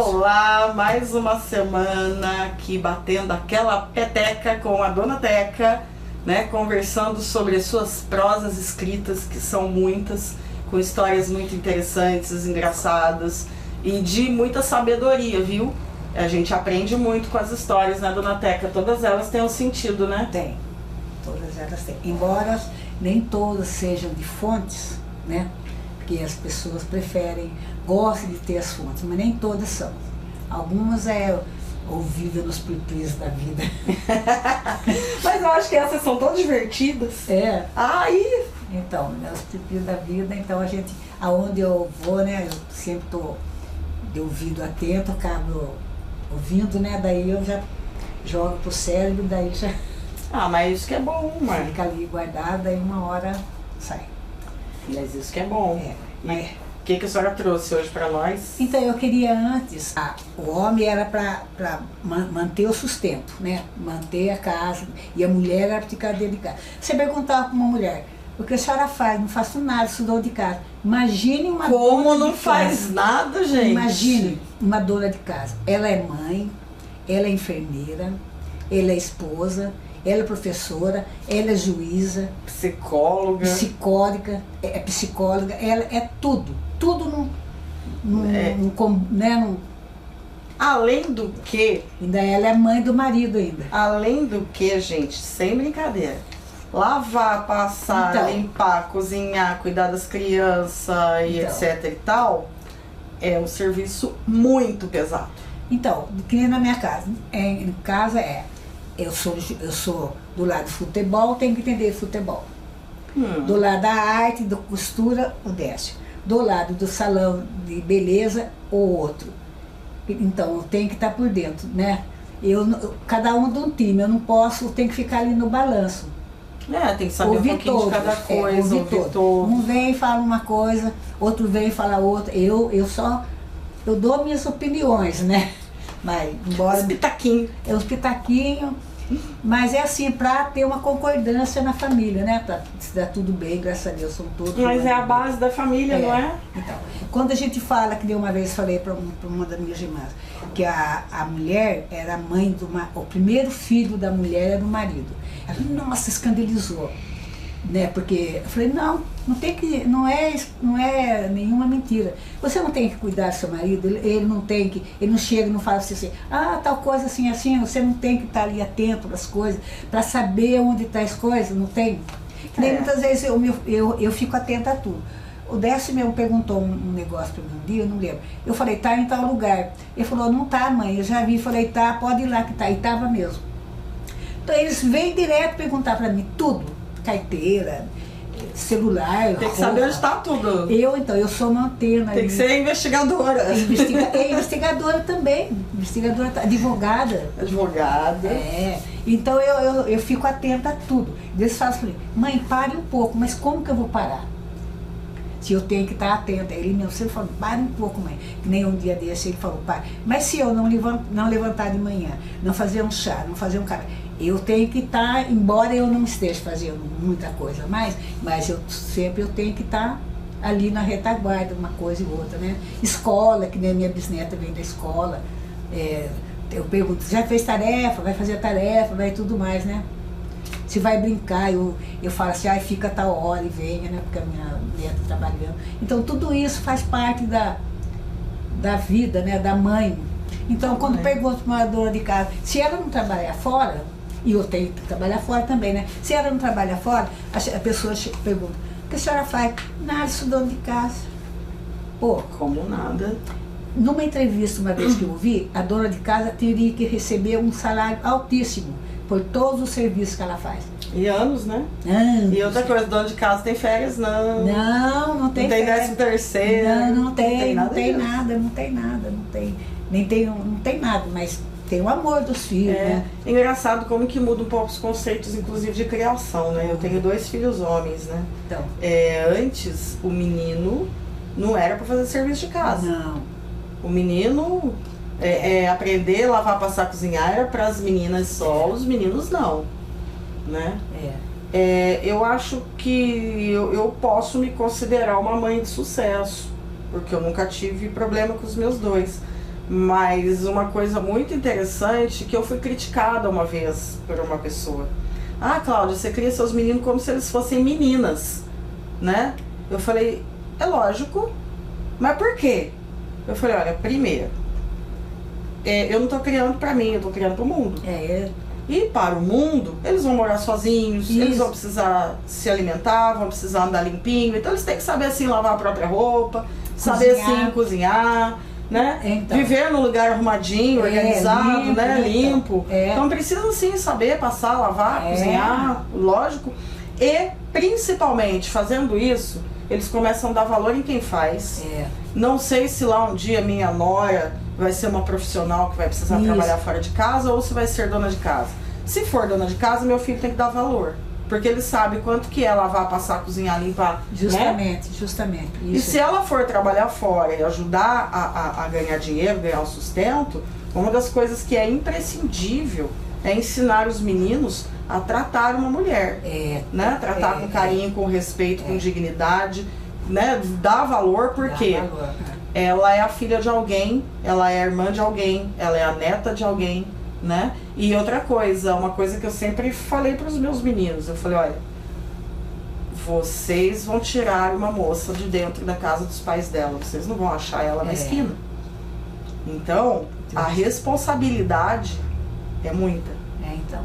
Olá, mais uma semana aqui batendo aquela peteca com a Dona Teca, né? Conversando sobre as suas prosas escritas, que são muitas, com histórias muito interessantes, engraçadas e de muita sabedoria, viu? A gente aprende muito com as histórias, né, Dona Teca? Todas elas têm um sentido, né? Tem, todas elas têm. Embora nem todas sejam de fontes, né? Porque as pessoas preferem, gostam de ter as fontes, mas nem todas são. Algumas é ouvida nos pipis da vida. Mas eu acho que essas são tão divertidas. É. Aí! Então, né, os pipis da vida, então a gente, aonde eu vou, né, eu sempre estou de ouvido atento, acabo ouvindo, né, daí eu já jogo pro cérebro, daí já Ah, mas isso que é bom, mãe. fica ali guardado, daí uma hora sai. Mas isso que é bom. É, E mas... o que a senhora trouxe hoje pra nós? Então, eu queria antes, o homem era para manter o sustento, né? Manter a casa, e a mulher era para ficar dentro de casa. Você perguntava para uma mulher, o que a senhora faz? Não faço nada, estudou de casa. Imagine uma Como dona não de faz casa. nada, gente? Imagine uma dona de casa. Ela é mãe, ela é enfermeira, ela é esposa, ela é professora, ela é juíza, Psicóloga. psicóloga, ela é tudo. Tudo É. né, Além do que, ainda ela é mãe do marido ainda. gente, sem brincadeira. Lavar, passar, Então. limpar, cozinhar, cuidar das crianças e Então. etc e tal, é um serviço muito pesado. Então, que nem na minha casa. Em casa eu sou do lado do futebol, tenho que entender futebol. Do lado da arte, da costura, o Décio. Do lado do salão de beleza, o outro. Então, eu tenho que estar por dentro, né? Cada um de um time, eu não posso, tenho que ficar ali no balanço. É, tem que saber Ouvir um pouquinho todos, de cada coisa, ouvir todos. todos. Um vem e fala uma coisa, outro vem e fala outra. Eu dou minhas opiniões, né? Mas, embora... Os pitaquinhos. É os pitaquinhos, mas é assim, para ter uma concordância na família, né? Para se dar tudo bem, graças a Deus, são todos. Mas é a base da família, não é? Então, quando a gente fala, que de uma vez falei para uma das minhas irmãs, que a mulher era a mãe o primeiro filho da mulher era o marido. Ela, nossa, escandalizou. Né? Porque eu falei, não é nenhuma mentira. Você não tem que cuidar do seu marido, ele não chega e não fala assim, tal coisa assim, você não tem que estar ali atento às coisas, para saber onde estão as coisas, não tem? Que nem muitas vezes eu fico atenta a tudo. O Décio mesmo perguntou um negócio para mim um dia, eu não lembro. Eu falei, tá em tal lugar. Ele falou, não tá, mãe, eu já vi, falei, tá, pode ir lá que tá, e tava mesmo. Então eles vêm direto perguntar para mim tudo. Carteira, celular, Tem que saber onde está tudo. Eu sou uma antena. Tem que ser investigadora. Investigadora também, advogada. Advogada. Então eu fico atenta a tudo. Eles falam assim, mãe, pare um pouco, mas como que eu vou parar? Se eu tenho que estar atenta. Ele mesmo sempre falou, pare um pouco, mãe. Que nem um dia desse ele falou, pare. Mas se eu não levantar de manhã, não fazer um chá, não fazer um café, eu tenho que estar, embora eu não esteja fazendo muita coisa mais, mas eu tenho que estar ali na retaguarda, uma coisa e outra, né? Escola, que nem a minha bisneta vem da escola, eu pergunto, já fez tarefa, vai fazer tarefa, vai tudo mais, né? Se vai brincar, eu falo assim, fica tal hora e venha, né? Porque a minha neta está trabalhando. Então tudo isso faz parte da vida, né? Da mãe. Então quando pergunto para uma dona de casa, se ela não trabalhar fora, e eu tenho que trabalhar fora também, né? Se ela não trabalha fora, a pessoa pergunta, o que a senhora faz? Nada, estudando de casa. Pô, como nada. Numa entrevista uma vez que eu ouvi, a dona de casa teria que receber um salário altíssimo por todos os serviços que ela faz. E anos, né? Anos. E outra coisa, dona de casa tem férias? Não. Não tem férias. Não tem 13º. Não tem nada, não tem nada, mas tem o amor dos filhos, né? É engraçado como que muda um pouco os conceitos, inclusive de criação, né? Eu tenho 2 filhos homens, né? Então. Antes, o menino não era para fazer serviço de casa. Não. O menino aprender, lavar, passar, cozinhar era para as meninas só, os meninos não, né? Eu acho que eu posso me considerar uma mãe de sucesso, porque eu nunca tive problema com os meus 2. Mas uma coisa muito interessante, que eu fui criticada uma vez por uma pessoa. Ah, Cláudia, você cria seus meninos como se eles fossem meninas, né? Eu falei, é lógico, mas por quê? Eu falei, olha, primeiro, eu não tô criando pra mim, eu tô criando pro mundo. E para o mundo, eles vão morar sozinhos, eles vão precisar se alimentar, vão precisar andar limpinho, então eles têm que saber assim lavar a própria roupa, saber assim cozinhar, né? Então. Viver num lugar arrumadinho, organizado, limpo, né? Limpo. Então precisam sim saber passar, lavar, cozinhar, lógico. E principalmente fazendo isso, eles começam a dar valor em quem faz. Não sei se lá um dia minha nora vai ser uma profissional que vai precisar trabalhar fora de casa ou se vai ser dona de casa. Se for dona de casa, meu filho tem que dar valor. Porque ele sabe quanto que é lavar, passar, cozinhar, limpar. Justamente, né? Justamente. Isso. E se ela for trabalhar fora e ajudar a ganhar dinheiro, ganhar o sustento, uma das coisas que é imprescindível é ensinar os meninos a tratar uma mulher. Né? Tratar com carinho, com respeito, com dignidade, né? Dar valor, porque ela é a filha de alguém, ela é a irmã de alguém, ela é a neta de alguém, né? E outra coisa, uma coisa que eu sempre falei para os meus meninos, eu falei, olha, vocês vão tirar uma moça de dentro da casa dos pais dela, vocês não vão achar ela na esquina. Então, a responsabilidade é muita. Então.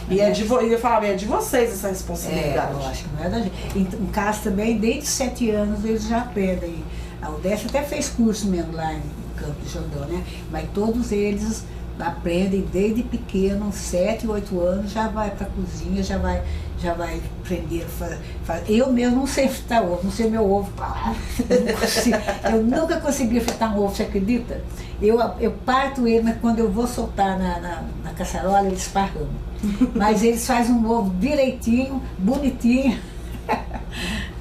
E eu falava, é de vocês essa responsabilidade. Eu acho que não é da gente. Em casa também, desde 7 anos, eles já aprendem. A Odécia até fez curso mesmo lá em Campo de Jordão, né? Mas todos eles aprendem desde pequeno, 7, 8 anos, já vai para a cozinha, já vai aprender a fazer. Eu mesmo não sei fritar ovo, não sei meu ovo. Eu nunca consegui fritar um ovo, você acredita? Eu parto ele, mas quando eu vou soltar na caçarola, eles esparramam. Mas eles fazem um ovo direitinho, bonitinho.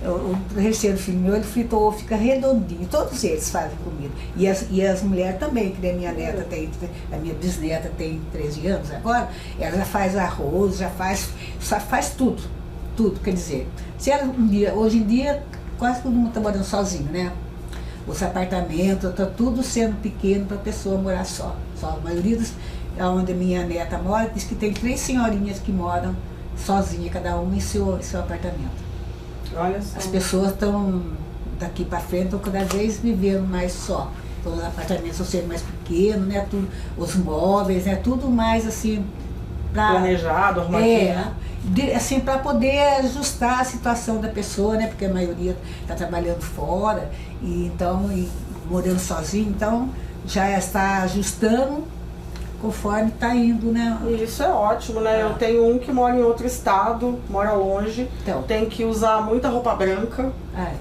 O terceiro filho meu, ele frita o ovo, fica redondinho. Todos eles fazem comida. E as mulheres também, que a minha neta tem, a minha bisneta tem 13 anos agora, ela já faz arroz, já faz tudo. Tudo, quer dizer, se ela hoje em dia, quase todo mundo está morando sozinho, né? Os apartamentos, está tudo sendo pequeno para a pessoa morar só. A maioria onde a minha neta mora, diz que tem 3 senhorinhas que moram sozinhas, cada uma em seu apartamento. Olha só. As pessoas estão, daqui para frente, estão cada vez vivendo mais só. Então, os apartamentos estão sendo mais pequenos, né? Tudo, os móveis, né? Tudo mais assim... planejado, arrumadinho. Assim, para poder ajustar a situação da pessoa, né? Porque a maioria está trabalhando fora, e morando sozinho, então já está ajustando conforme está indo, né? E isso é ótimo, né? Eu tenho um que mora em outro estado, mora longe, tem que usar muita roupa branca.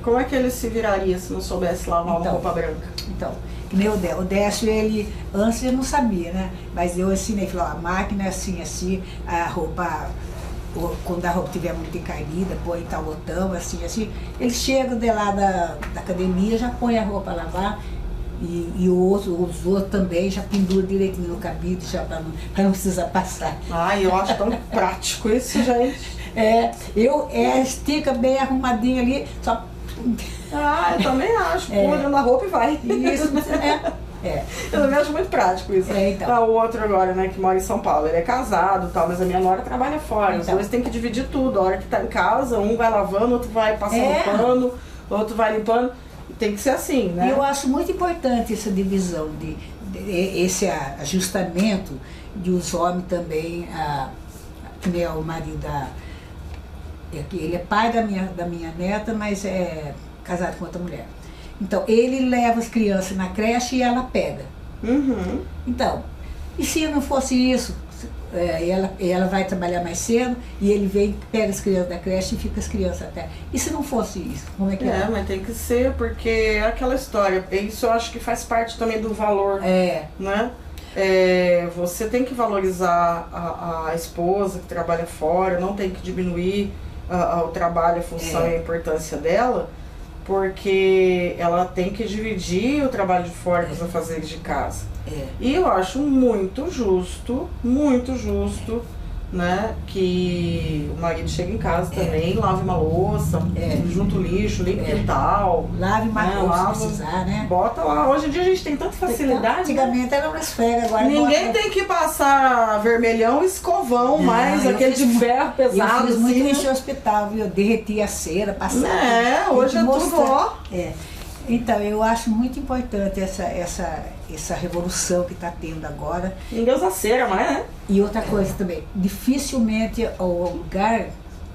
Como é que ele se viraria se não soubesse lavar uma roupa branca? Então, que nem o Décio, ele, antes ele não sabia, né? Mas eu ensinei, falei, a máquina é assim, a roupa, quando a roupa estiver muito encarnida, põe tal botão, assim. Ele chega de lá da academia, já põe a roupa a lavar. E os outros também já penduram direitinho no cabide, já para não precisar passar. Ai, eu acho tão prático isso, gente. Estica bem arrumadinho ali, só... Eu também acho, pula na roupa e vai. Isso, Eu também acho muito prático isso. Então. O outro agora, né, que mora em São Paulo, ele é casado e tal, mas a minha nora trabalha fora. Os dois têm que dividir tudo. A hora que tá em casa, um vai lavando, outro vai passando pano, outro vai limpando. Tem que ser assim, né? Eu acho muito importante essa divisão, esse ajustamento de os homens também, que nem o marido ele é pai da minha neta, mas é casado com outra mulher. Então, ele leva as crianças na creche e ela pega. Então, e se não fosse isso, ela vai trabalhar mais cedo e ele vem, pega as crianças da creche e fica as crianças até. E se não fosse isso, como é que é? Mas tem que ser, porque é aquela história. Isso eu acho que faz parte também do valor, né? Você tem que valorizar a esposa que trabalha fora, não tem que diminuir o trabalho, a função e a importância dela, porque ela tem que dividir o trabalho de fora com os afazeres de casa. E eu acho muito justo né? Que o marido chega em casa também, lave uma louça, junta o lixo, limpa o quintal. Lave uma roupa se precisar, né? Bota lá. Hoje em dia a gente tem tanta facilidade. Antigamente era umas férias, agora ninguém tem que passar vermelhão e escovão mais, aquele de ferro pesado. Eu fiz muito assim, isso no hospital, viu? Eu derreti a cera, passava. Hoje é tudo ó. Então, eu acho muito importante essa revolução que está tendo agora. Ninguém usa cera mais, né? E outra coisa também, dificilmente o lugar,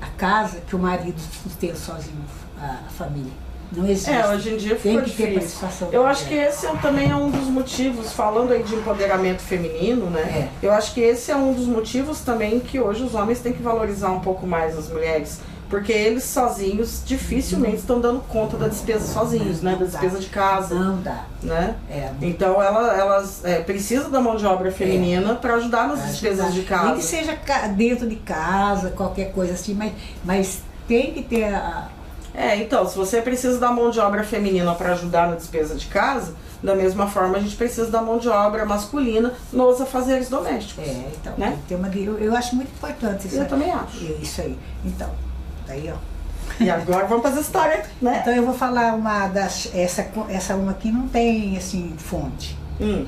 a casa, que o marido sustenta sozinho a família. Não existe. Hoje em dia ficou difícil. Eu acho que esse também é um dos motivos, falando aí de empoderamento feminino, né? Eu acho que esse é um dos motivos também que hoje os homens têm que valorizar um pouco mais as mulheres. Porque eles sozinhos dificilmente estão dando conta da despesa sozinhos, né? Da despesa de casa. Não dá. Né? Então elas precisam da mão de obra feminina para ajudar nas despesas de casa. Nem que seja dentro de casa, qualquer coisa assim, mas tem que ter então, se você precisa da mão de obra feminina para ajudar na despesa de casa, da mesma forma a gente precisa da mão de obra masculina nos afazeres domésticos. Então, né? Tem eu acho muito importante isso. Eu também acho. Isso aí. Então, daí, ó. E agora vamos fazer história, né? Então eu vou falar essa uma aqui não tem, assim, fonte.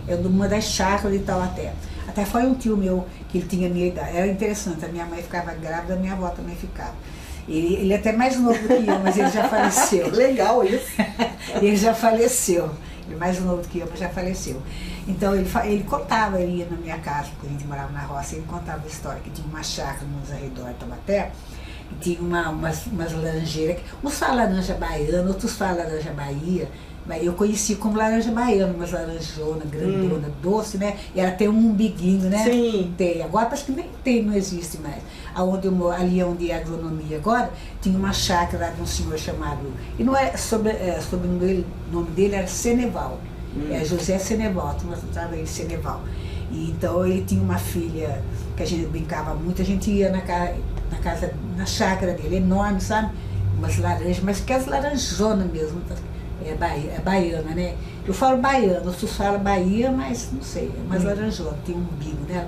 É de uma das chácaras de Taubaté. Até foi um tio meu que ele tinha a minha idade. Era interessante, a minha mãe ficava grávida, a minha avó também ficava. Ele é até mais novo do que eu, mas ele já faleceu. Legal isso. Ele já faleceu. Ele é mais novo do que eu, mas já faleceu. Então ele contava, ele ia na minha casa, porque a gente morava na roça, ele contava a história que tinha uma chácara nos arredores de Taubaté, e tinha umas laranjeiras, uns falam laranja baiana, outros falam laranja Bahia, mas eu conheci como laranja baiana, umas laranjona, grandona, doce, né? E ela tem um umbiguinho, né? Sim. Tem. Agora parece que nem tem, não existe mais. Aonde eu moro, ali onde é agronomia agora, tinha uma chácara lá de um senhor chamado, e não é sobre o nome dele era Seneval. José Seneval, tu tratava ele Seneval. E então ele tinha uma filha que a gente brincava muito, a gente ia na chácara dele, enorme, sabe? Umas laranjas, mas que as laranjonas mesmo, é baiana, né? Eu falo baiano, outros falam Bahia, mas não sei, é umas laranjonas, tem um umbigo, né?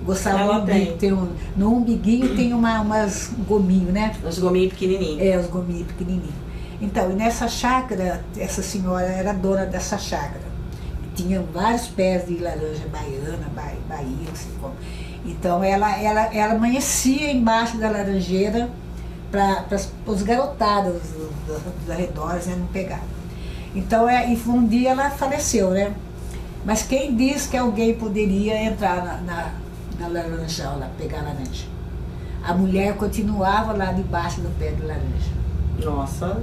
Gostava do umbigo, no umbiguinho tem umas gominhos, né? Os gominhos pequenininhos. Os gominhos pequenininhos. Então, e nessa chácara, essa senhora era dona dessa chácara. Tinha vários pés de laranja baiana, Bahia, não sei como. Então, ela amanhecia embaixo da laranjeira para os garotados dos arredores, né, não pegar. Então, e um dia ela faleceu, né? Mas quem diz que alguém poderia entrar na laranjal lá, pegar a laranja? A mulher continuava lá debaixo do pé de laranja. Nossa!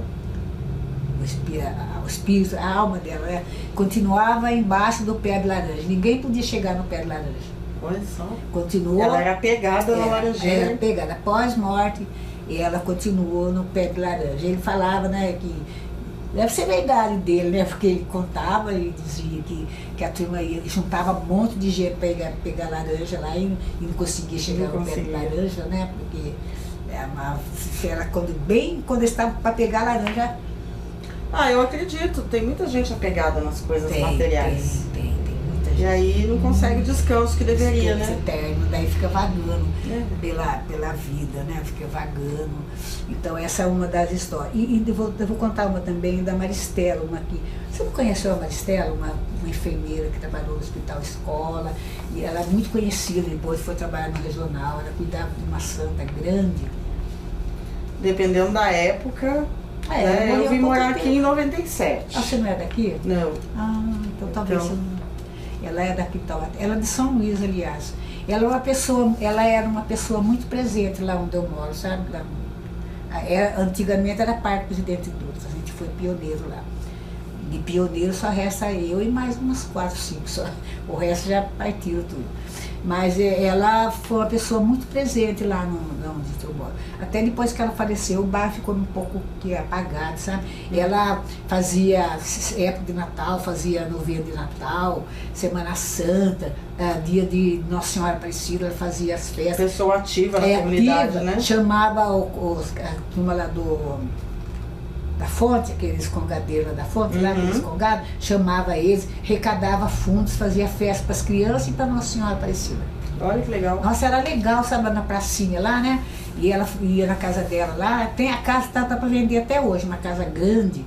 O espírito, a alma dela, né, continuava embaixo do pé de laranja. Ninguém podia chegar no pé de laranja. Olha só. Continuou. Ela era pegada na laranjeira. Era pegada. Após morte, e ela continuou no pé de laranja. Ele falava, né, que deve ser a idade dele, né, porque ele contava e dizia que a turma juntava um monte de gente para pegar laranja lá e não conseguia chegar no pé de laranja, né, porque era quando estava para pegar a laranja. Eu acredito, tem muita gente apegada nas coisas materiais. Tem muita gente. E aí não consegue o descanso que deveria, descanso, né? Eterno, daí fica vagando pela vida, né? Fica vagando. Então essa é uma das histórias. E eu vou contar uma também da Maristela, uma aqui. Você não conheceu a Maristela, uma enfermeira que trabalhou no Hospital Escola, e ela é muito conhecida, depois foi trabalhar no regional, ela cuidava de uma santa grande. Dependendo da época. Eu vim morar aqui em 97. Você não é daqui? Não. Então talvez você não. Ela é daqui, ela é de São Luís, aliás. Ela era uma pessoa muito presente lá onde eu moro, sabe? Antigamente era Parque Presidente Dutra, a gente foi pioneiro lá. De pioneiro só resta eu e mais umas 4, 5 só. O resto já partiram tudo. Mas ela foi uma pessoa muito presente lá onde eu moro. Até depois que ela faleceu, o bar ficou um pouco apagado, sabe? Ela fazia época de Natal, fazia novena de Natal, Semana Santa, dia de Nossa Senhora Aparecida, ela fazia as festas. Pessoa ativa na comunidade, ativa, né? Chamava a turma lá da fonte, aqueles congadeiros da fonte, lá aqueles congados, chamava eles, arrecadava fundos, fazia festa para as crianças e para Nossa Senhora Aparecida. Olha que legal. Nossa, era legal, sabe, na pracinha lá, né? E ela ia na casa dela lá, tem a casa, tá para vender até hoje, uma casa grande.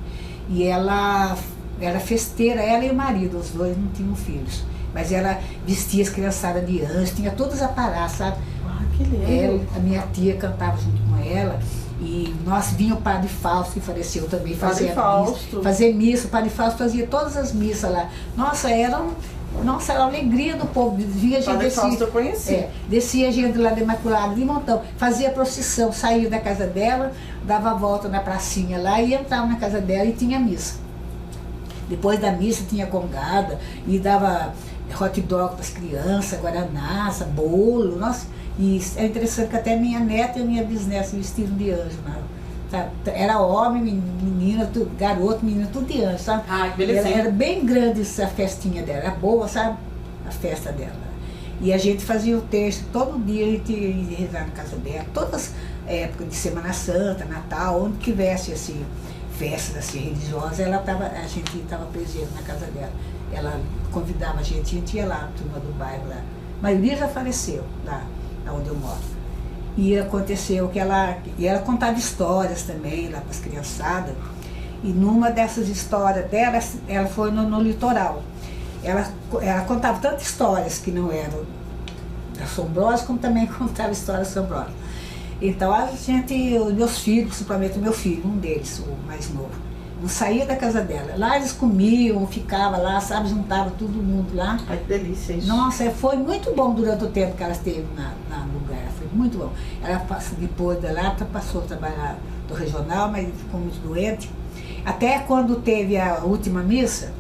E ela era festeira, ela e o marido, os dois não tinham filhos. Mas ela vestia as criançadas de anjo, tinha todos os aparatos, sabe? Ah, que lindo. A minha tia cantava junto com ela. E nós vinha o Padre Fausto, que faleceu também, fazer missa. O Padre Fausto fazia todas as missas lá. Nossa, era a alegria do povo. Via a gente Padre Fausto eu conheci. Descia a gente lá da Imaculada de montão, fazia procissão, saía da casa dela, dava a volta na pracinha lá e entrava na casa dela e tinha missa. Depois da missa tinha congada e dava hot dog para as crianças, guaraná, bolo, nossa. E é interessante que até minha neta e minha bisneta se vestiram de anjo, né? Sabe? Era homem, menina, garoto, menina, tudo de anjo, sabe? Ah, que beleza. Era bem grande essa festinha dela, era boa, sabe? A festa dela. E a gente fazia o terço, todo dia a gente ia rezar na casa dela, todas as épocas de Semana Santa, Natal, onde tivesse assim, festas assim, religiosas, a gente estava presente na casa dela. Ela convidava a gente ia lá, a turma do bairro lá. A maioria já faleceu lá onde eu moro. E aconteceu que ela contava histórias também lá para as criançadas. E numa dessas histórias dela, ela foi no litoral. Ela contava tantas histórias que não eram assombrosas, como também contava histórias assombrosas. Então a gente, os meus filhos, principalmente o meu filho, um deles, o mais novo, não saía da casa dela. Lá eles comiam, ficavam lá, sabe, juntavam todo mundo lá. Ai, que delícia isso. Nossa, foi muito bom durante o tempo que ela esteve no lugar, foi muito bom. Ela depois da lá passou a trabalhar no regional, mas ficou muito doente. Até quando teve a última missa,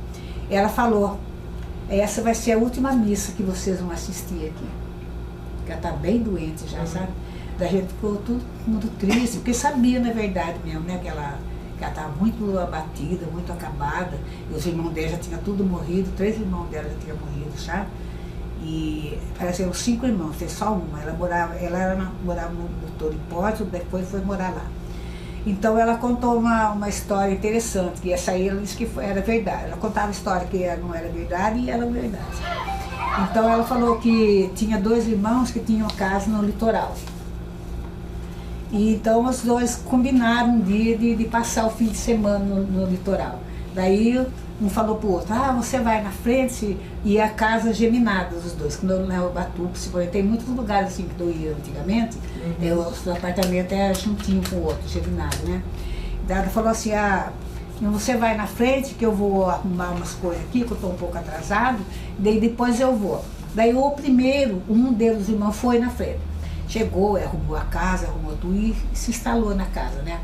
ela falou, essa vai ser a última missa que vocês vão assistir aqui. Porque ela está bem doente já, sabe? Da gente ficou tudo muito triste, porque sabia, na verdade mesmo, né, que ela estava muito abatida, muito acabada. E os irmãos dela já tinham tudo morrido, 3 irmãos dela já tinham morrido, sabe? E pareciam 5 irmãos, tem só uma. Ela morava no Toripótio, depois foi morar lá. Então ela contou uma história interessante, que essa aí ela disse que era verdade. Ela contava história que não era verdade e era verdade. Então ela falou que tinha 2 irmãos que tinham casa no litoral. E então os dois combinaram um dia de passar o fim de semana no litoral. Daí um falou pro outro, você vai na frente, e a casa geminada dos dois, que no Ubatuba, principalmente, tem muitos lugares assim que eu ia antigamente, o apartamento é juntinho com o outro, geminado, né? Daí ela falou assim, você vai na frente que eu vou arrumar umas coisas aqui, que eu estou um pouco atrasado, daí depois eu vou. Daí o primeiro, um deles, irmão, foi na frente. Chegou, arrumou a casa, arrumou tudo e se instalou na casa, né?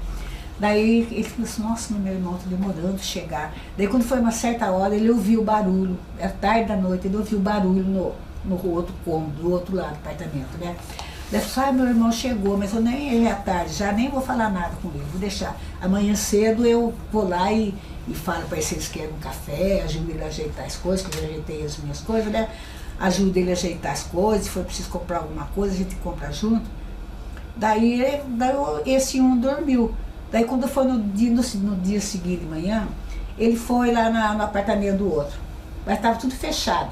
Daí ele falou assim, nossa, meu irmão está demorando a chegar. Daí quando foi uma certa hora, ele ouviu o barulho, era tarde da noite, ele ouviu o barulho no outro cômodo, do outro lado do apartamento, né? Daí ele falou, meu irmão chegou, mas eu nem é tarde, já nem vou falar nada com ele, vou deixar. Amanhã cedo eu vou lá e falo para eles se eles querem um café, ajudo ele a ajeitar as coisas, que eu já ajeitei as minhas coisas, né? Ajuda ele a ajeitar as coisas, se for preciso comprar alguma coisa, a gente compra junto. Daí esse um dormiu. Daí quando foi no dia seguinte de manhã, ele foi lá no apartamento do outro, mas estava tudo fechado.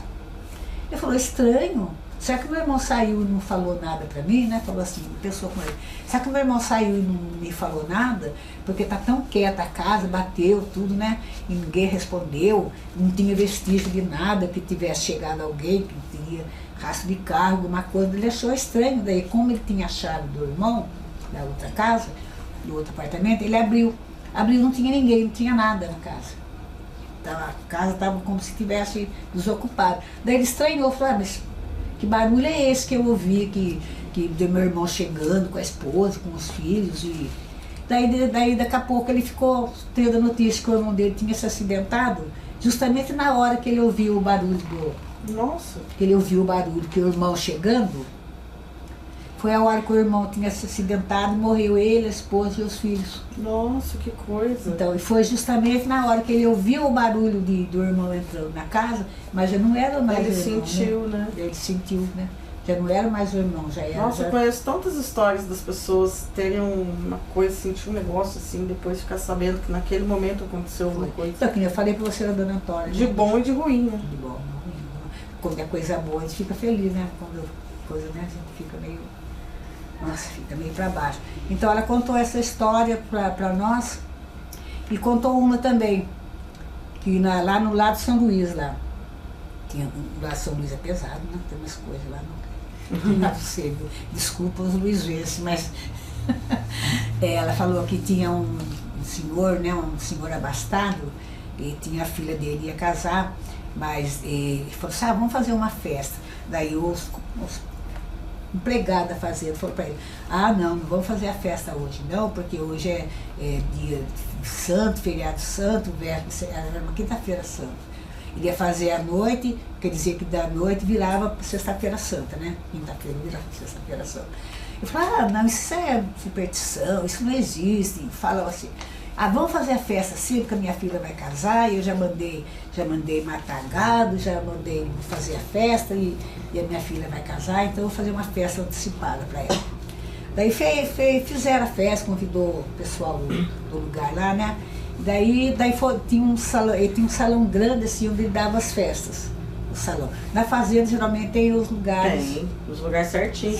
Ele falou, estranho, será que meu irmão saiu e não falou nada para mim, né? Falou assim, pensou com ele, será que meu irmão saiu e não me falou nada? Porque está tão quieta a casa, bateu tudo, né? E ninguém respondeu, não tinha vestígio de nada, que tivesse chegado alguém, que tinha rastro de carro, alguma coisa. Ele achou estranho, daí como ele tinha a chave do irmão, da outra casa, do outro apartamento, ele abriu, não tinha ninguém, não tinha nada na casa. A casa estava como se estivesse desocupada. Daí ele estranhou, falou, mas que barulho é esse que eu ouvi, que do meu irmão chegando com a esposa, com os filhos, e daí daqui a pouco ele ficou tendo a notícia que o irmão dele tinha se acidentado, justamente na hora que ele ouviu o barulho Nossa! Que ele ouviu o barulho, que o irmão chegando, foi a hora que o irmão tinha se acidentado e morreu ele, a esposa e os filhos. Nossa, que coisa! Então, e foi justamente na hora que ele ouviu o barulho do irmão entrando na casa, mas já não era mais ele o irmão, sentiu, né? Ele sentiu, né? Já não era mais o irmão, já era. Nossa, já... eu conheço tantas histórias das pessoas terem uma coisa, sentir um negócio assim, depois ficar sabendo que naquele momento aconteceu alguma coisa. Então, que eu falei pra você da Dona Antônia. De bom e de ruim, né? De bom, de ruim. Quando é coisa boa, a gente fica feliz, né? Quando coisa, né? A gente fica meio... Nossa, fica meio pra baixo. Então ela contou essa história pra nós e contou uma também, que lá no lado de São Luís, lá. Lá São Luís é pesado, né? Tem umas coisas lá, não sei, desculpa os luizenses, mas ela falou que tinha um senhor, né? Um senhor abastado, e tinha a filha dele, ia casar, mas ele falou assim, vamos fazer uma festa. Daí os empregados da fazenda falou para ele, não vamos fazer a festa hoje, não, porque hoje é dia santo, feriado santo, era uma quinta-feira santa. Ele ia fazer à noite, quer dizer que da noite virava sexta-feira santa, né? Quinta-feira virava sexta-feira santa. Eu falei, não, isso é superstição, isso não existe. Falava assim, vamos fazer a festa sim, porque a minha filha vai casar, e eu já mandei matar gado, já mandei fazer a festa, e a minha filha vai casar, então eu vou fazer uma festa antecipada para ela. Daí fizeram a festa, convidou o pessoal do lugar lá, né? Daí tinha um salão grande assim, onde ele dava as festas, o salão. Na fazenda geralmente tem os lugares. Tem, os lugares certinho,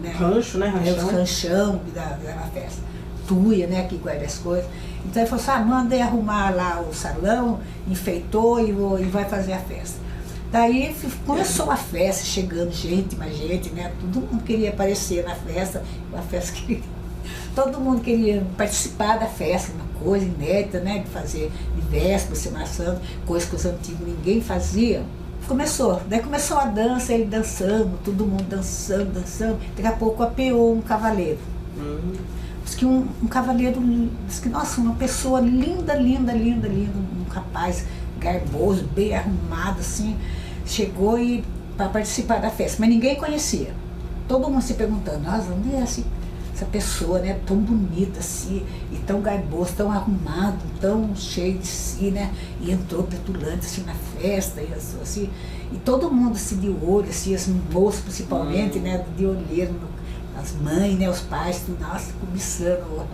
né? Rancho, né? Os ranchão que dava a festa. Tuia, né? Que guarda as coisas. Então ele falou assim, manda arrumar lá o salão, enfeitou e vai fazer a festa. Daí começou a festa, chegando mais gente, né? Todo mundo queria aparecer na festa, a festa queria. Todo mundo queria participar da festa, uma coisa inédita, né? De fazer de véspera, Semana Santa, coisa que os antigos ninguém fazia. Daí começou a dança, ele dançando, todo mundo dançando. Daqui a pouco apeou um cavaleiro. Diz que um cavaleiro, diz que, nossa, uma pessoa linda, um rapaz garboso, bem arrumado, assim, chegou para participar da festa, mas ninguém conhecia. Todo mundo se perguntando, nossa, onde é essa pessoa, né, tão bonita assim, e tão garboso, tão arrumado, tão cheio de si, né, e entrou petulante assim na festa, e assim, e todo mundo assim de olho, assim, as moças principalmente, né, de olheiro, as mães, né, os pais, tudo, nossa, cobiçando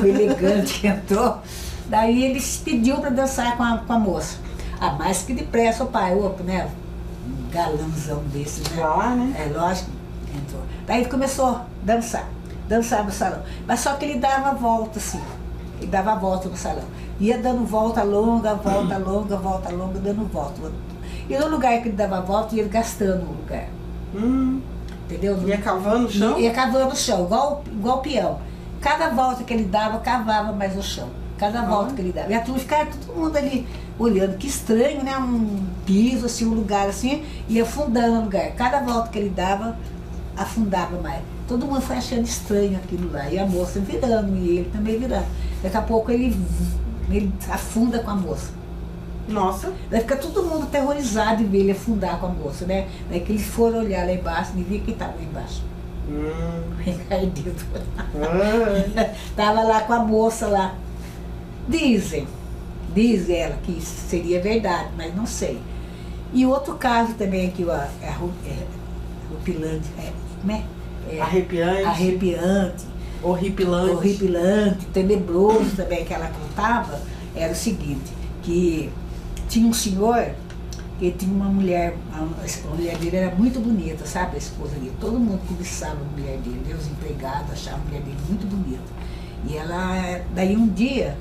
o elegante que entrou. Daí ele se pediu para dançar com a moça. Mais que depressa o pai, né, um galãozão desse, né, né? Lógico, entrou. Daí ele começou a dançar no salão. Mas só que ele dava a volta assim, ele dava a volta no salão. Ia dando volta longa, dando volta. E no lugar que ele dava a volta, ia gastando o lugar. Entendeu? Ia cavando o chão? Ia cavando o chão, igual peão. Cada volta que ele dava, cavava mais o chão. Cada volta que ele dava. E a turma ficava todo mundo ali olhando, que estranho, né? Um piso, assim, um lugar assim, e afundando o lugar. Cada volta que ele dava, afundava mais. Todo mundo foi achando estranho aquilo lá. E a moça virando, e ele também virando. Daqui a pouco ele afunda com a moça. Nossa. Daí fica todo mundo aterrorizado de ver ele afundar com a moça, né? Daí que eles foram olhar lá embaixo e viram quem estava lá embaixo. Ricardito. Tava lá com a moça lá. Diz ela que seria verdade, mas não sei. E outro caso também aqui, arrupilante, arrepiante, horripilante, tenebroso também que ela contava, era o seguinte, que tinha um senhor, que tinha uma mulher, a mulher dele era muito bonita, sabe, a esposa dele, todo mundo cobiçava a mulher dele, né? Os empregados achavam a mulher dele muito bonita. E ela, daí um dia,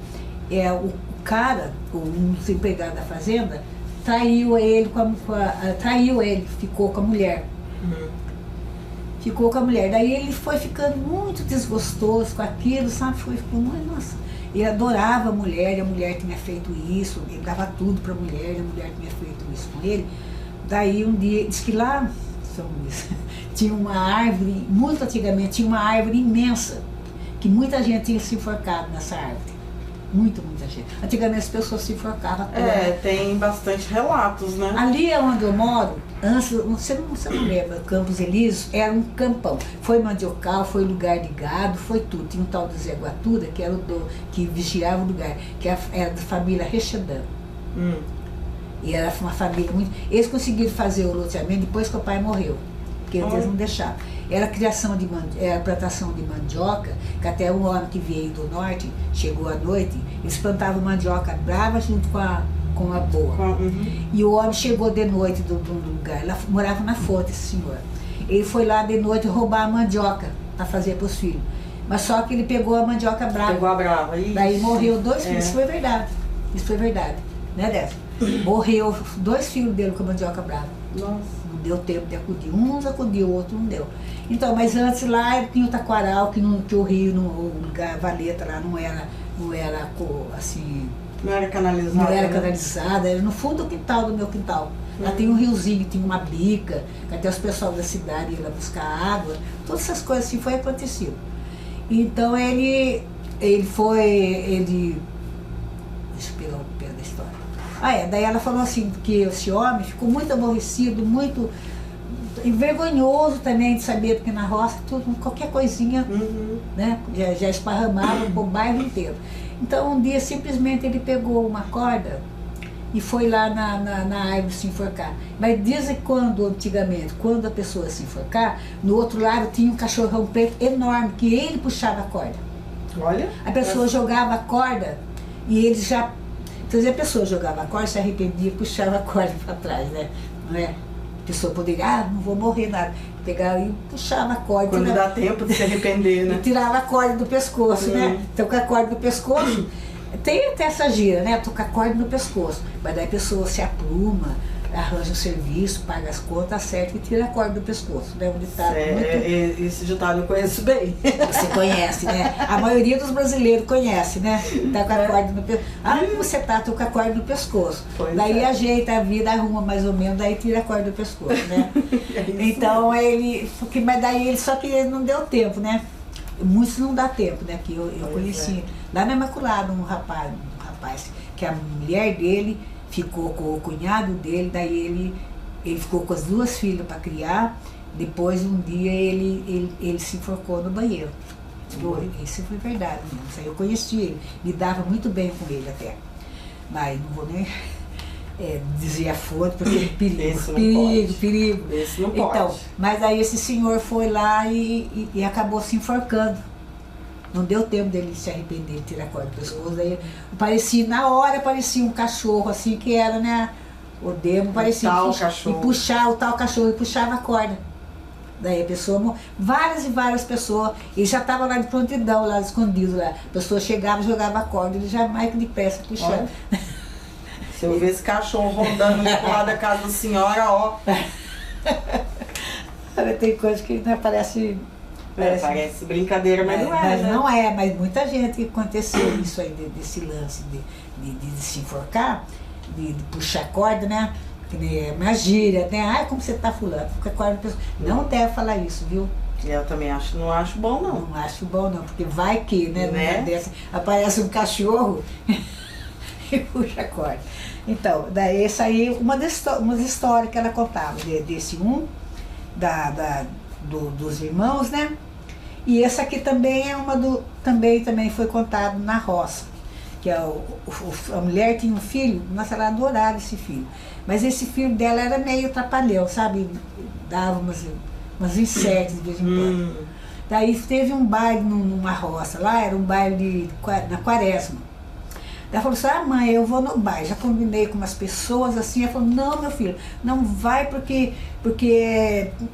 o cara, um dos empregados da fazenda, traiu ele, ficou com a mulher. Ficou com a mulher. Daí ele foi ficando muito desgostoso com aquilo, sabe? Foi ficando, nossa. Ele adorava a mulher, e a mulher tinha feito isso, ele dava tudo para a mulher, e a mulher tinha feito isso com ele. Daí um dia, diz que lá, São Luís, tinha uma árvore, muito antigamente, tinha uma árvore imensa, que muita gente tinha se enforcado nessa árvore. Muita gente. Antigamente as pessoas se enforcavam. Tem bastante relatos, né? Ali onde eu moro, antes, você não lembra, Campos Elíseos, era um campão. Foi mandiocal, foi lugar de gado, foi tudo. Tinha um tal de Zé Guatuda, que era que vigiava o lugar, que era da família Rechedã. E era uma família muito... Eles conseguiram fazer o loteamento depois que o pai morreu. Porque porque eles não deixavam. Era criação de era plantação de mandioca, que até um homem que veio do norte, chegou à noite, eles plantavam mandioca brava junto com a boa. E o homem chegou de noite do lugar, ela morava na fonte, esse senhor. Ele foi lá de noite roubar a mandioca para fazer para os filhos. Mas só que ele pegou a mandioca brava. Pegou a brava. Ixi. Daí morreu 2 filhos. Isso foi verdade. Isso foi verdade. Né, Décio? Morreu 2 filhos dele com a mandioca brava. Nossa. Não deu tempo de acudir. Uns acudiu, o outro não deu. Então, mas antes lá tinha o taquaral, que o rio, o Valeta lá não era assim... Não era canalizado. Não era canalizada, era no fundo do quintal, do meu quintal. Lá tem um riozinho, tinha uma bica, que até os pessoal da cidade iam lá buscar água. Todas essas coisas assim foi acontecido. Então ele deixa eu pegar o pé da história. Daí ela falou assim, que esse homem ficou muito aborrecido, muito envergonhoso também de saber, porque na roça qualquer coisinha, né, já esparramava o bairro inteiro. Então um dia simplesmente ele pegou uma corda e foi lá na árvore se enforcar. Mas dizem que antigamente, quando a pessoa se enforcar, no outro lado tinha um cachorrão preto enorme, que ele puxava a corda. Olha. A pessoa jogava a corda e ele já... Então a pessoa jogava a corda, se arrependia, puxava a corda para trás, né? Não é? A pessoa poderia, não vou morrer nada. Pegava e puxava a corda. Quando dá tempo de se arrepender, né? E tirava a corda do pescoço, né? Então com a corda do pescoço... Tem até essa gira, né? Tocar corda no pescoço. Mas daí a pessoa se apruma, arranja o serviço, paga as contas, acerta e tira a corda do pescoço. Né? Um ditado muito... Esse ditado eu conheço bem. Você conhece, né? A maioria dos brasileiros conhece, né? Tá com a corda no pescoço. Como você tá? Tô com a corda no pescoço. Daí ajeita a vida, arruma mais ou menos, daí tira a corda do pescoço, né? Então mas daí só que ele não deu tempo, né? Muitos não dá tempo, né? Que eu conheci lá na Imaculada um rapaz que a mulher dele ficou com o cunhado dele, daí ele ficou com as 2 filhas para criar. Depois um dia ele se enforcou no banheiro. Isso foi verdade mesmo. Isso aí eu conheci ele, lidava muito bem com ele até. Mas não vou nem dizer a fonte, porque perigo. Esse não pode. Então, mas aí esse senhor foi lá e acabou se enforcando. Não deu tempo dele se arrepender de tirar a corda do pescoço. Daí na hora parecia um cachorro assim, que era, né? O demo parecia cachorro. E puxar o tal cachorro e puxava a corda. Daí a pessoa, várias e várias pessoas, ele já estava lá de prontidão, lá escondido lá. A pessoa chegava e jogava a corda, ele já mais que depressa puxando. Se eu ver esse cachorro rondando do lado da casa da senhora, ó. Tem coisa que não parece brincadeira, mas não é. Mas né? não é, mas muita gente aconteceu isso aí, desse lance de se enforcar, de puxar a corda, né? Uma gíria, né? Como você tá fulano? Fica a corda do pescoço. Não deve falar isso, viu? Eu também não acho bom, não. Não acho bom, não, porque vai que, né? Dessa, aparece um cachorro e puxa a corda. Então, daí essa aí, umas histórias que ela contava, desse dos irmãos, né? E essa aqui também é também foi contado na roça, que a mulher tinha um filho, nossa, ela adorava esse filho, mas esse filho dela era meio trapalhão, sabe? Dava umas insetos de vez em quando. Daí teve um baile numa roça, lá era um baile na Quaresma. Ela falou assim, mãe, eu vou no baile, já combinei com umas pessoas assim. Ela falou, não, meu filho, não vai porque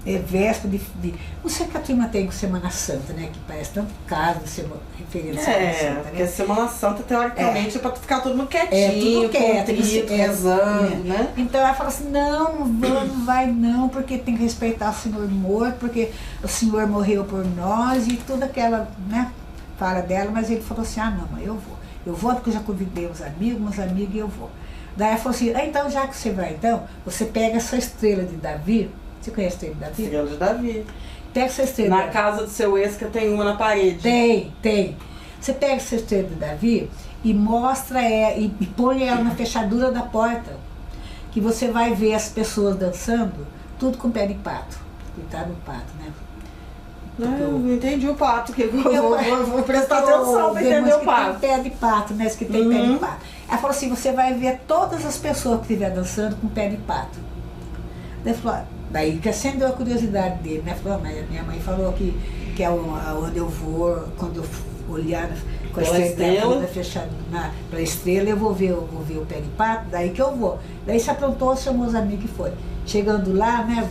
é véspera de... Não sei que a turma tem com Semana Santa, né? Que parece tanto caso de referência a Semana Santa, né? Porque a Semana Santa, teoricamente, é para ficar todo mundo quietinho, tudo quieto, rezando, né? Então ela falou assim, não vai não, porque tem que respeitar o Senhor morto, porque o Senhor morreu por nós e toda aquela, né, fala dela, mas ele falou assim, não, mãe, eu vou porque eu já convidei meus amigos e eu vou. Daí ela falou assim, então já que você vai, então, você pega essa estrela de Davi. Você conhece a estrela de Davi? Estrela de Davi. Pega essa estrela. Na casa do seu ex que tem uma na parede. Tem. Você pega essa estrela de Davi e mostra e põe ela na fechadura da porta, que você vai ver as pessoas dançando, tudo com pé de pato. Coitado do pato, né? Não entendi o pato, que eu vou prestar atenção para entender o pato. Tem pé de pato, né? Que tem pé de pato. Ela falou assim, você vai ver todas as pessoas que estiver dançando com pé de pato. Daí falou, Daí que acendeu a curiosidade dele, né? Falou, mas minha mãe falou que é onde eu vou, quando eu olhar com a estrela fechada para estrela, eu vou ver o pé de pato, daí que eu vou. Daí se aprontou, chamou os amigos e foi. Chegando lá, né,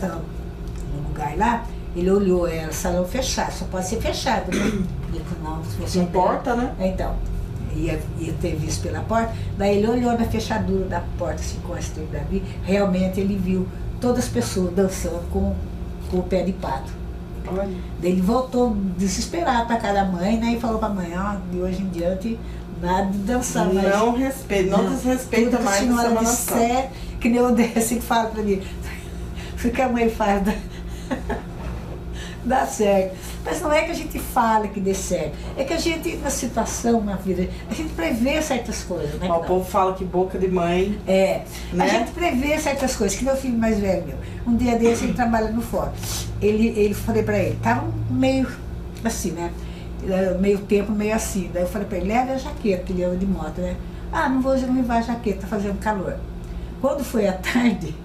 no lugar lá, ele olhou, era salão fechado, só pode ser fechado, né? Não, se você não importa, né? Então, ia ter visto pela porta, daí ele olhou na fechadura da porta, assim, com a estrela da vida, realmente ele viu todas as pessoas dançando com o pé de pato. Olha. Daí ele voltou desesperado para casa da mãe, né? E falou para a mãe, ó, de hoje em diante, nada de dançar mais. Não desrespeita mais a senhora semanação. disser, que nem eu desse que fala para mim. O que a mãe faz dá certo. Mas não é que a gente fala que dê certo. É que a gente, na situação, na vida, a gente prevê certas coisas, né? O povo fala que boca de mãe. É, né? A gente prevê certas coisas. Que meu filho mais velho, um dia desse, ele trabalha no fórum. Ele falei pra ele, tava meio assim, né? Meio tempo, meio assim. Daí eu falei pra ele, leva a jaqueta, que ele anda de moto, né? Ah, não vou levar a jaqueta, tá fazendo calor. Quando foi à tarde,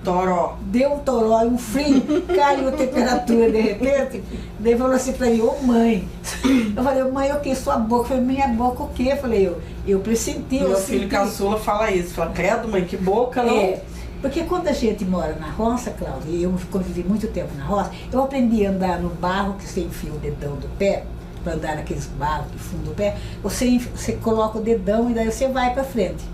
Toró. deu um toró e um frio, caiu a temperatura de repente. Daí falou assim pra mim, ô mãe. Eu falei, mãe, o que? Sua boca? Eu falei, minha boca o quê? Eu falei, eu pressenti. Meu filho caçula fala isso. Fala, credo, mãe, que boca, não? É, porque quando a gente mora na roça, Cláudia, e eu convivi muito tempo na roça, eu aprendi a andar no barro, que você enfia o dedão do pé, para andar naqueles barros que fundo do pé, você coloca o dedão e daí você vai para frente.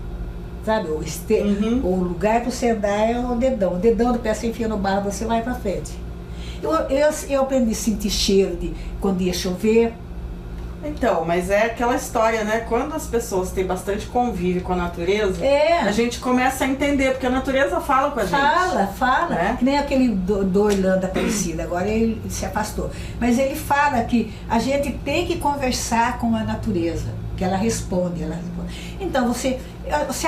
Sabe? O lugar para você andar é o dedão do pé você enfia no barro, você vai para frente. Eu aprendi a sentir cheiro de quando ia chover. Então, mas é aquela história, né? Quando as pessoas têm bastante convívio com a natureza, a gente começa a entender, porque a natureza fala com a gente. Fala. Né? Que nem aquele do Orlando Aparecida, agora ele se afastou. Mas ele fala que a gente tem que conversar com a natureza, que ela responde. Então, você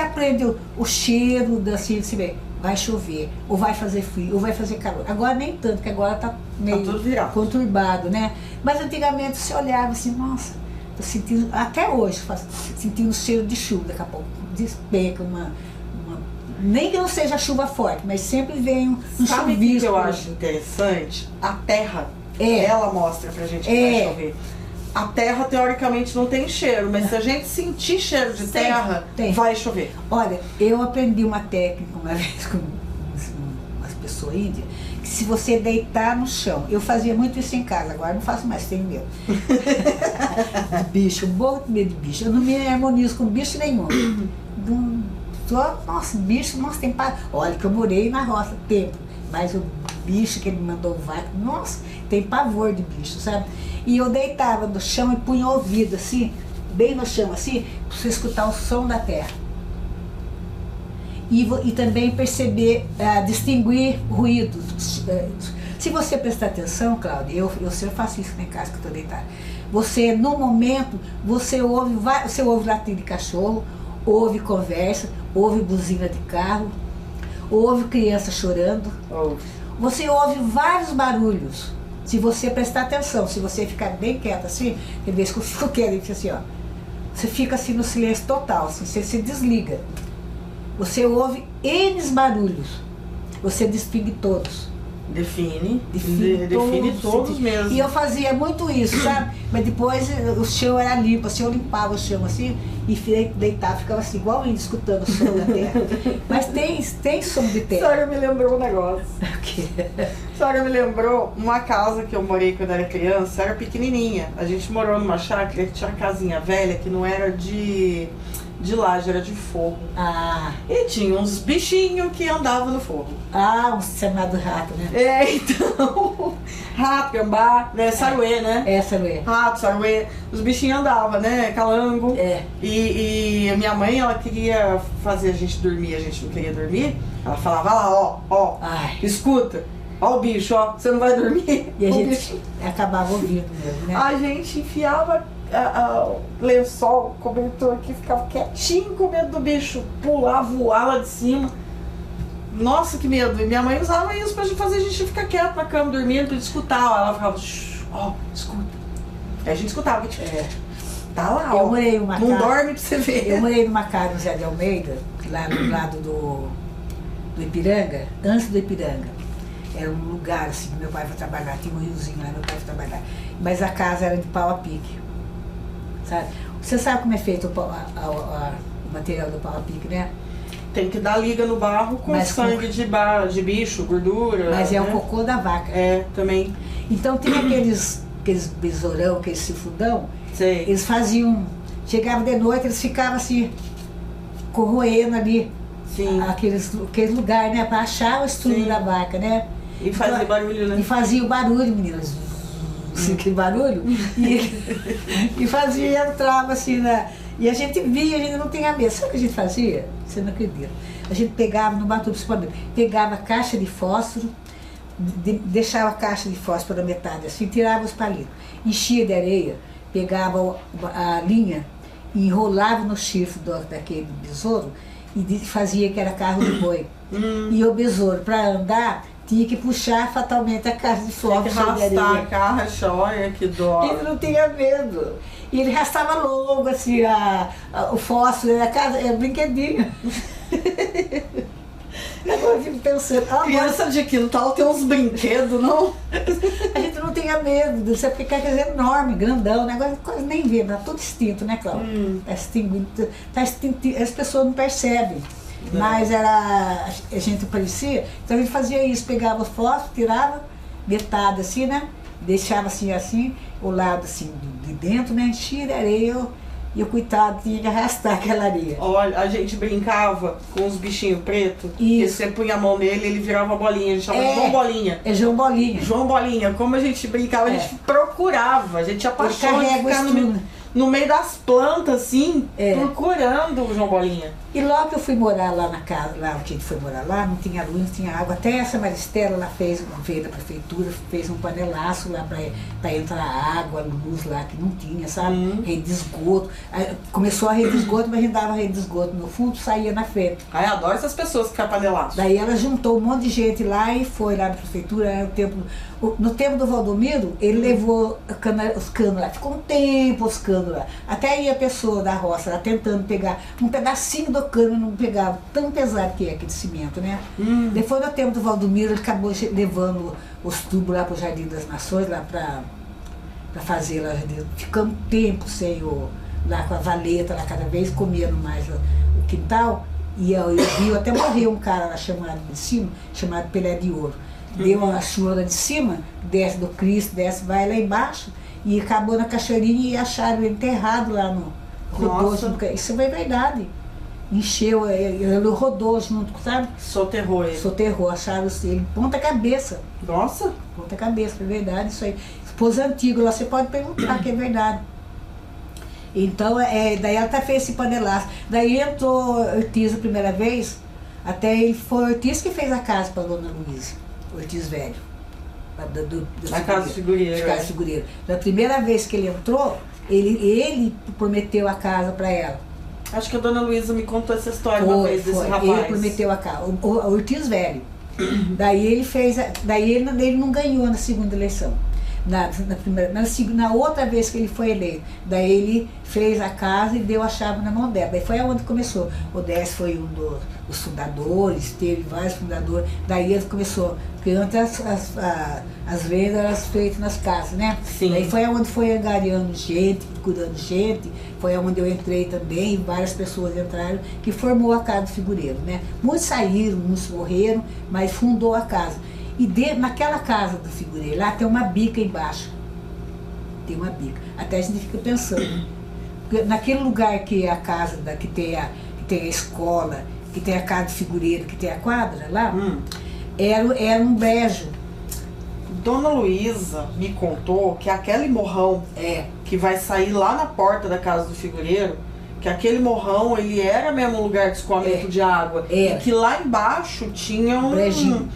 aprende o cheiro assim, você vê, vai chover, ou vai fazer frio, ou vai fazer calor. Agora nem tanto, que agora tá meio tudo virado, conturbado, né? Mas antigamente você olhava assim, nossa, tô sentindo, até hoje, sentindo o cheiro de chuva, daqui a pouco despeca nem que não seja chuva forte, mas sempre vem um chuvisco. Sabe o que eu acho interessante? A terra, ela mostra pra gente que vai chover. A terra, teoricamente, não tem cheiro, mas se a gente sentir cheiro de terra, vai chover. Olha, eu aprendi uma técnica uma vez com umas pessoas índias, que se você deitar no chão, eu fazia muito isso em casa, agora não faço mais, tenho medo. De bicho, muito medo de bicho. Eu não me harmonizo com bicho nenhum. Nossa, bicho, nossa, tem pavor. Olha que eu morei na roça tempo, mas o bicho que ele mandou vaca, nossa, tem pavor de bicho, sabe? E eu deitava no chão e punha o ouvido assim, bem no chão assim, para você escutar o som da terra. E também perceber, distinguir ruídos. Se você prestar atenção, Cláudia, eu sempre faço isso na casa que eu estou deitada. Você, no momento, você ouve latido de cachorro, ouve conversa, ouve buzina de carro, ouve criança chorando. Você ouve vários barulhos. Se você prestar atenção, se você ficar bem quieto assim, tem vezes que eu fico quieto assim, ó. Você fica assim no silêncio total, assim, você se desliga. Você ouve N barulhos. Você distingue todos. Define todos mesmo. E eu fazia muito isso, sabe? Mas depois o chão era limpo, assim, eu limpava o chão assim e deitava, ficava assim, igual indo, escutando o som da terra. Mas tem som de terra. A senhora me lembrou um negócio. O quê? A senhora me lembrou uma casa que eu morei quando era criança, era pequenininha. A gente morou numa chácara que tinha uma casinha velha que não era de laje, era de forro. E tinha uns bichinhos que andavam no forro. Um chamado rato, né? Então, rato, gambá, né? Saruê, né? Saruê. Rato, saruê. Os bichinhos andavam, né? Calango. E a minha mãe, ela queria fazer a gente dormir, a gente não queria dormir. Ela falava, lá, ó, escuta. Ó o bicho, ó, você não vai dormir. E a gente acabava ouvindo mesmo, né? A gente enfiava lençol, cobertor aqui, ficava quietinho com medo do bicho pular, voar lá de cima. Nossa, que medo. E minha mãe usava isso pra fazer a gente ficar quieto na cama, dormindo, pra escutar. Ó. Ela ficava, ó, escuta. Aí a gente escutava, tá lá, ó. Não dorme pra você ver. Eu morei numa casa no Zé de Almeida, lá no lado do Ipiranga, antes do Ipiranga. era um lugar assim que meu pai foi trabalhar, tinha um riozinho lá, meu pai foi trabalhar. Mas a casa era de pau a pique, sabe? Você sabe como é feito o material do pau a pique, né? Tem que dar liga no barro com sangue de bicho, gordura. Mas é né? o cocô da vaca. É, também. Então tem aqueles besourão, aqueles cifundão, Sei. eles faziam, chegavam de noite, eles ficavam assim, corroendo ali. Sim. Aqueles lugares, né? Para achar o estrume da vaca, né? E fazia então, barulho, né? E fazia o barulho, meninas. Aquele barulho. E fazia, entrava assim na. E a gente via, a gente não tinha medo. Sabe o que a gente fazia? Você não acredita. A gente pegava no batuque, pegava a caixa de fósforo, deixava a caixa de fósforo pela metade, assim, tirava os palitos, enchia de areia, pegava a linha e enrolava no chifre daquele besouro e fazia que era carro de boi. E o besouro, para andar, tinha que puxar fatalmente a caixa de fósforo. Tinha que arrastar a caixa, olha que dó. Ele não tinha medo. E ele arrastava longo, assim, o fósforo da casa, é brinquedinho. Agora eu fico pensando, Criança de quintal tem uns brinquedos, não? A gente não tinha medo, você ficar enorme, grandão, negócio quase nem vê, tá tudo extinto, né, Cláudia? Tá extinto, as pessoas não percebem. Mas a gente parecia, então a gente fazia isso, pegava o fósforo, tirava metade assim, né? Deixava assim, o lado assim de dentro, né? Enchia de areia e o coitado tinha que arrastar aquela areia. Olha, a gente brincava com os bichinhos pretos, e você punha a mão nele, ele virava uma bolinha, a gente chamava João Bolinha. É João Bolinha. João Bolinha, como a gente brincava, a gente procurava, a gente apaixonava de ficar no meio das plantas, assim, procurando o João Bolinha. E logo que eu fui morar lá na casa, lá que a gente foi morar lá, não tinha luz, não tinha água. Até essa Maristela, ela veio da prefeitura, fez um panelaço lá para entrar água, luz lá, que não tinha, sabe? Rede de esgoto. Aí, começou a rede de esgoto, mas a gente dava a rede de esgoto no fundo, saía na frente. Ai, adoro essas pessoas que ficam panelaço. Daí ela juntou um monte de gente lá e foi lá na prefeitura, no tempo do Valdomiro, ele levou os canos lá, ficou um tempo os canos lá. Até aí a pessoa da roça lá tentando pegar um pedacinho do cano, não pegava, tão pesado que é aquele cimento, né? Depois do tempo do Valdomiro, ele acabou levando os tubos lá para o Jardim das Nações, lá para fazer lá. Ficamos um tempo sem lá com a valeta, lá cada vez comendo mais o quintal. E eu vi, até morreu um cara lá chamado de cima, chamado Pelé de Ouro. Deu uma chuva de cima, desce do Cristo, desce, vai lá embaixo, e acabou na cachoeirinha e acharam ele enterrado lá no rodojo. Isso é verdade. Encheu, ele rodou junto, sabe? Soterrou ele. Soterrou, acharam ele ponta cabeça. Nossa! Ponta cabeça, é verdade isso aí. Esposo antigo, lá você pode perguntar que é verdade. Então, daí ela fez esse panelaço. Daí entrou Ortiz a primeira vez, até foi Ortiz que fez a casa para a dona Luísa, Ortiz velho. A casa figureira. Casa figureira. Da primeira vez que ele entrou, ele prometeu a casa para ela. Acho que a dona Luísa me contou essa história uma vez desse rapaz. Ele prometeu a casa, o Ortiz velho. Daí ele fez, ele não ganhou na segunda eleição. Na outra vez que ele foi eleito, daí ele fez a casa e deu a chave na mão dela. Daí foi aonde começou. O Décio foi um dos fundadores, teve vários fundadores. Daí ele começou, porque antes as vendas eram feitas nas casas, né? Sim. Daí foi aonde foi angariando gente, procurando gente. Foi aonde eu entrei também, e várias pessoas entraram, que formou a Casa do Figureiro, né? Muitos saíram, muitos morreram, mas fundou a casa. E naquela casa do figureiro, lá tem uma bica embaixo. Tem uma bica. Até a gente fica pensando. Porque naquele lugar que é a casa, que tem a escola, que tem a casa do figureiro, que tem a quadra lá, era um brejo. Dona Luísa me contou que aquele morrão que vai sair lá na porta da casa do figureiro, que aquele morrão, ele era mesmo um lugar de escoamento de água. E que lá embaixo tinha um brejinho.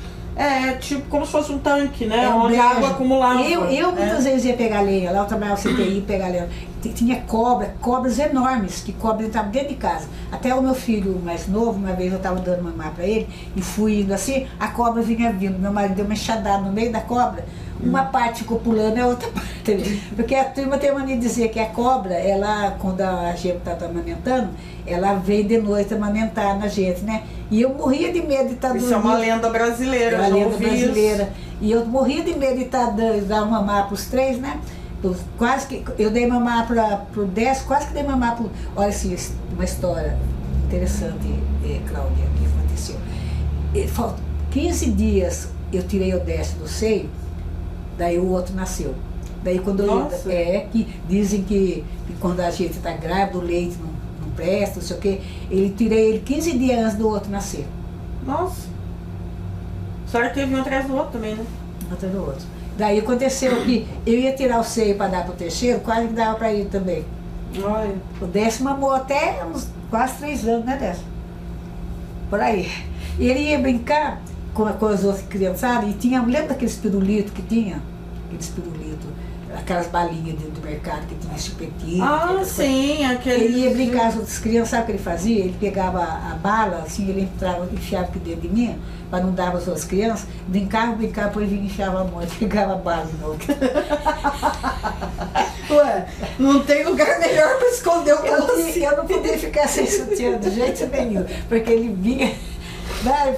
Tipo como se fosse um tanque, né? Onde a água acumulava. Eu muitas vezes ia pegar lenha, lá eu trabalhava no CTI, pegar lenha. Tinha cobras enormes, que cobras estavam dentro de casa. Até o meu filho mais novo, uma vez eu estava dando mamar para ele, e fui indo assim, a cobra vinha vindo. Meu marido deu uma enxadada no meio da cobra, uma parte ficou pulando e a outra parte. Porque a turma tem mania de dizer que a cobra, ela, quando a gente está amamentando, ela vem de noite amamentar na gente, né? E eu morria de medo de estar dormindo. Isso é uma lenda brasileira, É uma já lenda ouvi brasileira. isso. E eu morria de medo de estar dar mamar para os 3, né? Quase que eu dei mamar para o 10, quase que dei mamar para. Olha assim, uma história interessante, Cláudia, que aconteceu. 15 dias eu tirei o 10 do seio, daí o outro nasceu. Daí quando que dizem que quando a gente está grávida, o leite não presta, não sei o quê, tirei ele 15 dias antes do outro nascer. Nossa. A senhora teve um atrás do outro também, né? Um atrás do outro. Daí aconteceu que eu ia tirar o seio para dar para o terceiro, quase que dava para ele também. Olha. O 10 mamou até uns quase 3 anos, né, 10? Por aí. E ele ia brincar com as outras criançadas e tinha, lembra daqueles pirulitos que tinha? Aqueles pirulitos, aquelas balinhas do mercado que tinha chupetinho. Ah, sim, aquele. Ele ia brincar com as outras crianças, sabe o que ele fazia? Ele pegava a bala, assim, ele enfiava aqui dentro de mim, para não dar para as outras crianças, brincava, depois vinha e enfiava a mão, pegava a bala de novo. Ué, não tem lugar melhor para esconder o que eu não podia ficar sem sutiã de jeito nenhum, porque ele vinha,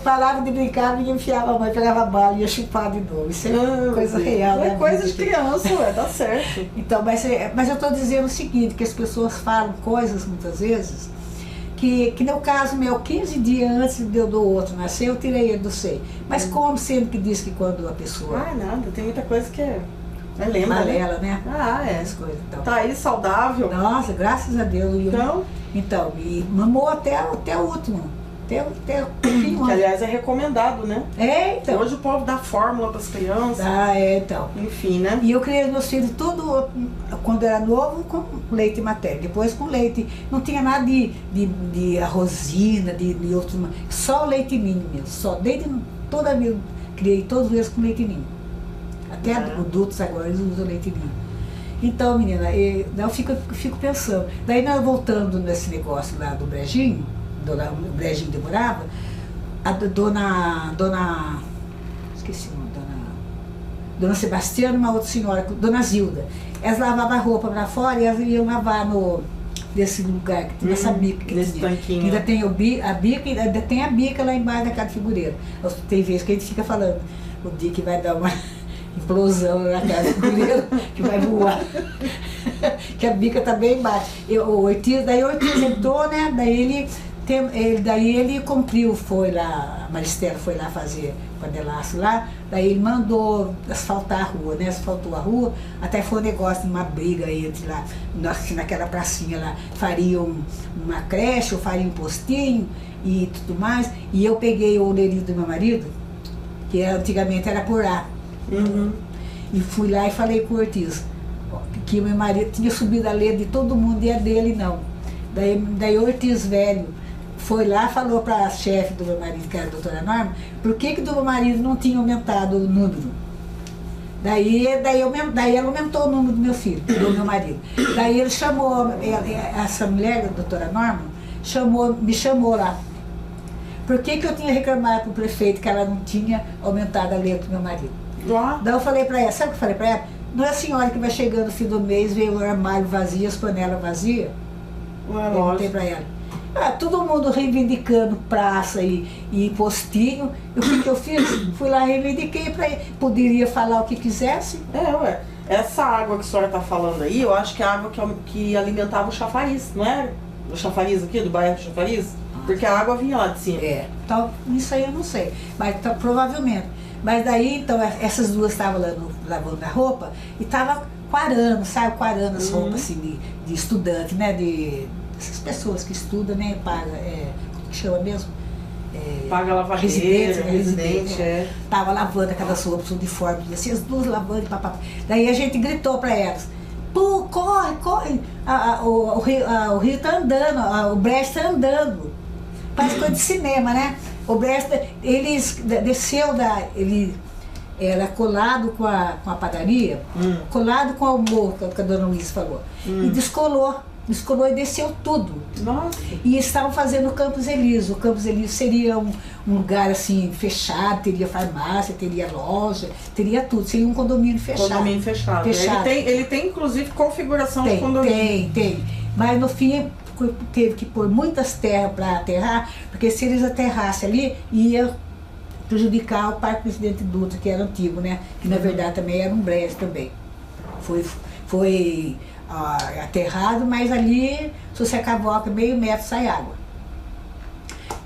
parava de brincar, vinha, enfiava a mão, pegava a bala e ia chupar de novo. Isso é coisa real. É coisa de criança, ué, tá certo. Então, mas eu estou dizendo o seguinte, que as pessoas falam coisas muitas vezes, que no caso meu, 15 dias antes do outro nascer, eu tirei ele do seio. Mas como sempre que diz que quando a pessoa... Ah, nada, tem muita coisa que é lenda, Malela, né? Ah, é. As coisas, então. Tá aí saudável. Nossa, graças a Deus. Então, e mamou até o último. Até o fim. Que aliás é recomendado, né? Então. Hoje o povo dá fórmula para as crianças. Então. Enfim, né? E eu criei meus filhos tudo, quando era novo, com leite materno. Depois com leite. Não tinha nada de arrozina, de outro. Só o leite ninho mesmo. Só. Desde toda a vida, criei todos eles com leite ninho. Até adultos agora eles usam leite ninho. Então, menina, eu fico pensando. Daí nós voltando nesse negócio lá do brejinho, o brejinho demorava, a dona esqueci o nome, dona Sebastiana, uma outra senhora, dona Zilda, elas lavavam a roupa para fora e elas iam lavar nesse lugar, que tinha essa bica que nesse tinha. tanquinho. Ainda tem a bica, ainda tem a bica lá embaixo da casa de figureira. Tem vezes que a gente fica falando, o dia que vai dar uma implosão na casa de figureira, que vai voar. Que a bica tá bem embaixo. O Ortiz entrou, né? Daí ele cumpriu, foi lá, a Maristela foi lá fazer panelaço lá, daí ele mandou asfaltar a rua, né? Asfaltou a rua, até foi um negócio, uma briga entre lá, naquela pracinha lá, fariam uma creche, ou fariam um postinho e tudo mais, e eu peguei o orelhinho do meu marido, que antigamente era por lá, e fui lá e falei com o Ortiz, que o meu marido tinha subido a lei de todo mundo e a dele não. Daí o Ortiz velho foi lá e falou para a chefe do meu marido, que era a doutora Norma, por que do meu marido não tinha aumentado o número. Daí ela aumentou o número do meu filho, do meu marido. Daí ele chamou, essa mulher, a doutora Norma, me chamou lá. Por que eu tinha reclamado para o prefeito que ela não tinha aumentado a letra do meu marido? Daí eu falei para ela, sabe o que eu falei para ela? Não é a senhora que vai chegando no fim do mês, vê o armário vazio, as panelas vazias? Eu perguntei para ela. Todo mundo reivindicando praça e postinho. O que eu fiz? Fui lá e reivindiquei para ele. Poderia falar o que quisesse. Essa água que a senhora está falando aí, eu acho que é a água que alimentava o chafariz, não é? O chafariz aqui, do bairro do Chafariz? Porque a água vinha lá de cima. Então, isso aí eu não sei, mas provavelmente. Mas daí, então, essas duas estavam lá lavando a roupa e estavam quarando, sabe? Quarando as roupas assim, de estudante, né? Essas pessoas que estudam, né? Paga, como que chama mesmo? Paga lavadeira, residente. Tava lavando aquelas roupas, uniforme, assim, as duas lavando, papapá. Daí a gente gritou para elas, pô, corre, o rio tá andando, o Brecht tá andando. Parece coisa de cinema, né? O Brecht, ele desceu ele era colado com a padaria, colado com o morro, que a dona Luiz falou, e descolou e desceu tudo. Nossa. E estavam fazendo o Campos Elísio. O Campos Elísio seria um lugar assim fechado, teria farmácia, teria loja, teria tudo, seria um condomínio fechado. Ele tem inclusive configuração de condomínio. Tem. Mas no fim teve que pôr muitas terras para aterrar, porque se eles aterrassem ali, ia prejudicar o Parque Presidente Dutra, que era antigo, né? Que na verdade também era um brejo também. Foi aterrado, mas ali, se você cavoca meio metro, sai água.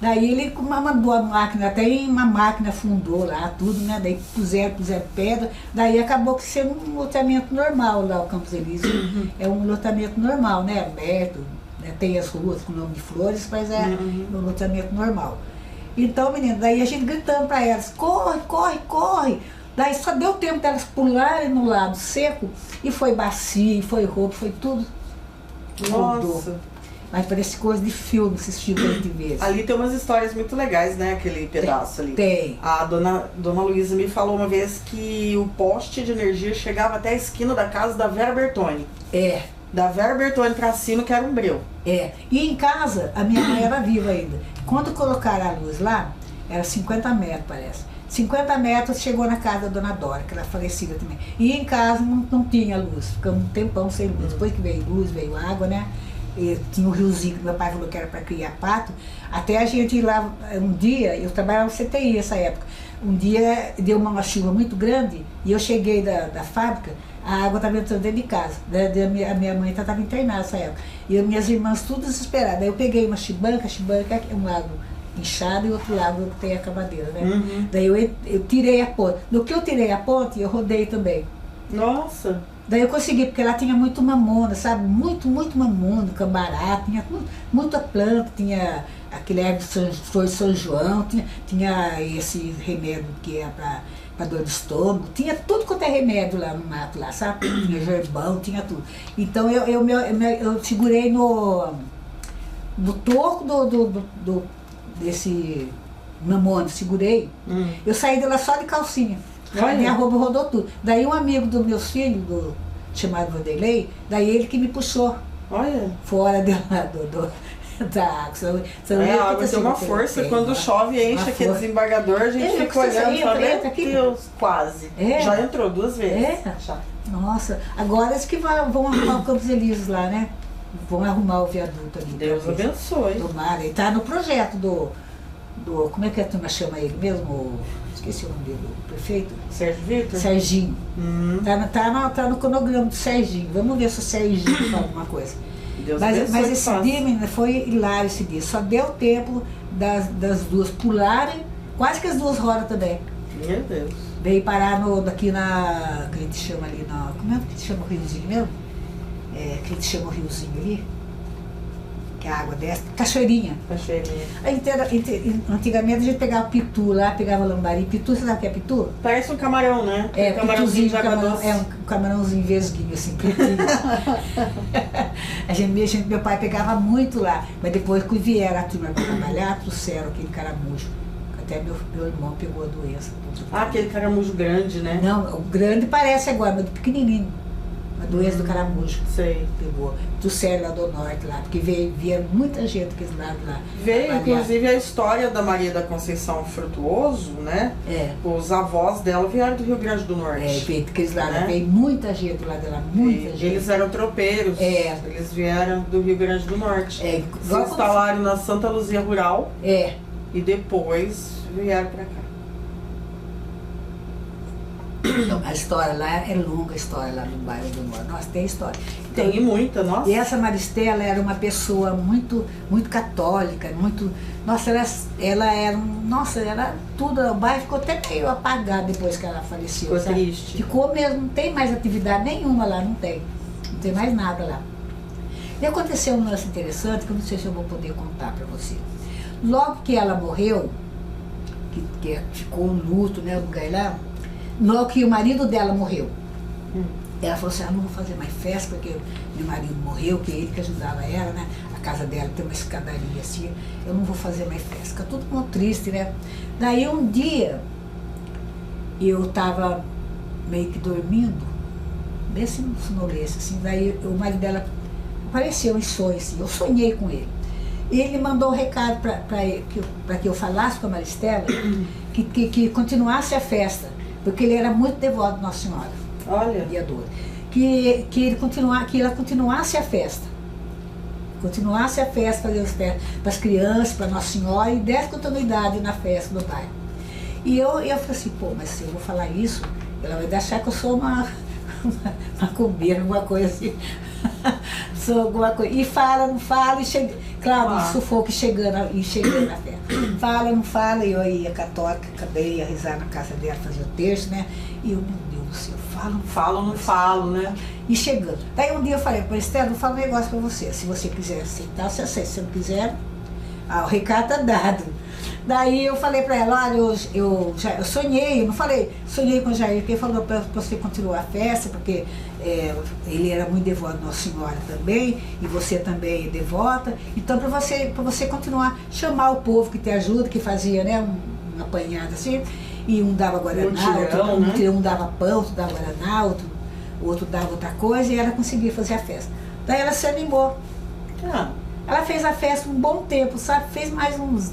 Daí ele mandou a máquina, até uma máquina fundou lá, tudo, né? Daí puseram pedra, daí acabou que sendo um loteamento normal lá, o Campos Elíseos. É um loteamento normal, né? Aberto, né? Tem as ruas com nome de flores, mas é um loteamento normal. Então, menina, daí a gente gritando para elas, corre, corre, corre. Daí só deu tempo delas pularem no lado seco, e foi bacia, foi roupa, foi tudo. Nossa. Mas parece coisa de filme, assistiu 20 vezes. Ali tem umas histórias muito legais, né? Aquele pedaço ali. Tem. A dona Luísa me falou uma vez que o poste de energia chegava até a esquina da casa da Vera Bertoni. É. Da Vera Bertoni pra cima, que era um breu. É. E em casa, a minha mãe era viva ainda. Quando colocaram a luz lá, era 50 metros, parece. 50 metros chegou na casa da dona Dora, que era falecida também. E em casa não tinha luz, ficamos um tempão sem luz. Depois que veio luz, veio água, né? E tinha um riozinho que meu pai falou que era para criar pato. Até a gente ir lá, um dia, eu trabalhava no CTI nessa época. Um dia deu uma chuva muito grande e eu cheguei da fábrica, a água estava entrando dentro de casa. A minha mãe estava internada nessa época. E as minhas irmãs tudo desesperadas. Daí eu peguei uma chibanca é um lado inchado e outro lado tem a cavadeira, né? Daí eu tirei a ponte. No que eu tirei a ponte, eu rodei também. Nossa! Daí eu consegui, porque lá tinha muito mamona, sabe? Muito mamona, cambará, tinha muita planta, tinha aquele erva de flor de São João, tinha esse remédio que é para dor de estômago, tinha tudo quanto é remédio lá no mato, lá, sabe? Tinha gerbão, tinha tudo. Então eu segurei no toco desse mamona, segurei. Eu saí de lá só de calcinha. Olha. Minha roupa rodou tudo. Daí um amigo dos meus filhos, chamado Vanderlei, daí ele que me puxou. Olha. Fora da água. A água tem uma força, quando chove enche aquele desembargador, a gente fica olhando e fala, meu Deus, quase. Já entrou 2 vezes. Já. Nossa, agora eles que vão arrumar o Campos Elíseos lá, né? Vão arrumar o viaduto ali. Deus abençoe. Tomara. Ele tá no projeto do como é que a turma chama ele mesmo? Esqueci o nome dele, o prefeito? Sérgio Vitor? Serginho. Tá no cronograma do Serginho. Vamos ver se o Serginho fala alguma coisa. Deus mas esse dia, menina, foi hilário esse dia. Só deu tempo das duas pularem, quase que as duas rodas também. Meu Deus. Veio parar aqui na. Que a gente chama ali na. Como é que chama o riozinho mesmo? Que a gente chama o riozinho ali? Que a água desce. Cachoeirinha. Cachoeirinha. Antigamente a gente pegava pitu lá, pegava lambari. Pitu, você sabe o que é pitu? Parece um camarão, né? Um camarãozinho de água doce. Um camarãozinho vesguinho, assim, pretinho. Meu pai pegava muito lá, mas depois que vieram a turma para trabalhar, trouxeram aquele caramujo. Até meu irmão pegou a doença. Aquele caramujo grande, né? Não, o grande parece agora, mas pequenininho. A doença do caramujo. Sei. Pegou. Trouxeram lá do norte, lá, porque vieram muita gente daquele lado lá. Veio, inclusive, a história da Maria da Conceição Frutuoso, né? Os avós dela vieram do Rio Grande do Norte. Veio daqueles lados, né? Veio muita gente lá de lá, muita gente. Eles eram tropeiros. Eles vieram do Rio Grande do Norte. Se instalaram na Santa Luzia Rural. E depois vieram pra cá. Então, a história lá é longa, a história lá no bairro do Norte. Nossa, tem história. Então, tem muita, nossa. E essa Maristela era uma pessoa muito católica, muito. Nossa, ela era. Nossa, era tudo. O bairro ficou até meio apagado depois que ela faleceu. Ficou triste. Ficou mesmo, não tem mais atividade nenhuma lá, não tem. Não tem mais nada lá. E aconteceu um lance interessante que eu não sei se eu vou poder contar para você. Logo que ela morreu, que ficou um luto, né, no lugar lá. Logo que o marido dela morreu, ela falou assim, não vou fazer mais festa porque meu marido morreu, que é ele que ajudava ela, né? A casa dela tem uma escadaria assim, eu não vou fazer mais festa. Fica todo mundo triste, né? Daí um dia, eu tava meio que dormindo, bem sonolência, assim, daí o marido dela apareceu em sonho, assim, eu sonhei com ele. Ele mandou um recado para que eu falasse com a Maristela que continuasse a festa. Porque ele era muito devoto de Nossa Senhora. Olha. Dia 12. Que ela continuasse a festa. continuasse a festa, fazer os festas para as crianças, para Nossa Senhora, e desse continuidade na festa do bairro. E eu falei assim, pô, mas se eu vou falar isso, ela vai achar que eu sou uma macumbeira, alguma coisa assim. Sou alguma coisa. E fala, não fala, e chega. Claro, sufoco chegando na festa. Fala, não fala, e eu ia católica, acabei a rezar na casa dela, fazer o terço, né? E eu, meu Deus do céu, falo, não falo, né? E chegando. Daí um dia eu falei, pô, Estela, vou falar um negócio pra você. Se você quiser aceitar, você aceita. Se você não quiser, o recado tá dado. Daí eu falei pra ela, olha, eu sonhei, eu não falei, sonhei com o Jair, porque ele falou pra você continuar a festa, porque ele era muito devoto a Nossa Senhora também, e você também é devota, então pra você continuar, chamar o povo que te ajuda, que fazia, né, um apanhado assim, e um dava guaraná, um dava pão, outro dava guaraná, outro dava outra coisa, e ela conseguia fazer a festa. Daí ela se animou. Ela fez a festa um bom tempo, sabe, fez mais uns...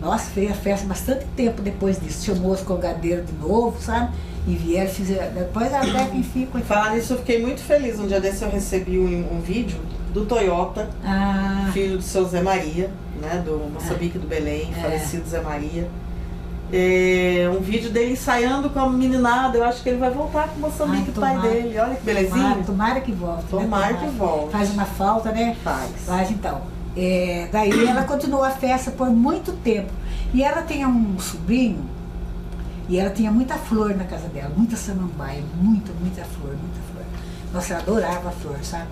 Nossa, fez a festa bastante tempo depois disso. Chamou os colgadeiros de novo, sabe? E vieram, fizeram. Depois até que enfim. Falar nisso, eu fiquei muito feliz. Um dia desse eu recebi um vídeo do Toyota, filho do seu Zé Maria, né? Do Moçambique do Belém, falecido Zé Maria. Um vídeo dele ensaiando com a meninada. Eu acho que ele vai voltar com o Moçambique, o pai dele. Olha que belezinha. Tomara que volte. Tomara que volte. Faz uma falta, né? Faz então. Daí ela continuou a festa por muito tempo. E ela tinha um sobrinho, e ela tinha muita flor na casa dela, muita samambaia, muita flor. Nossa, ela adorava a flor, sabe?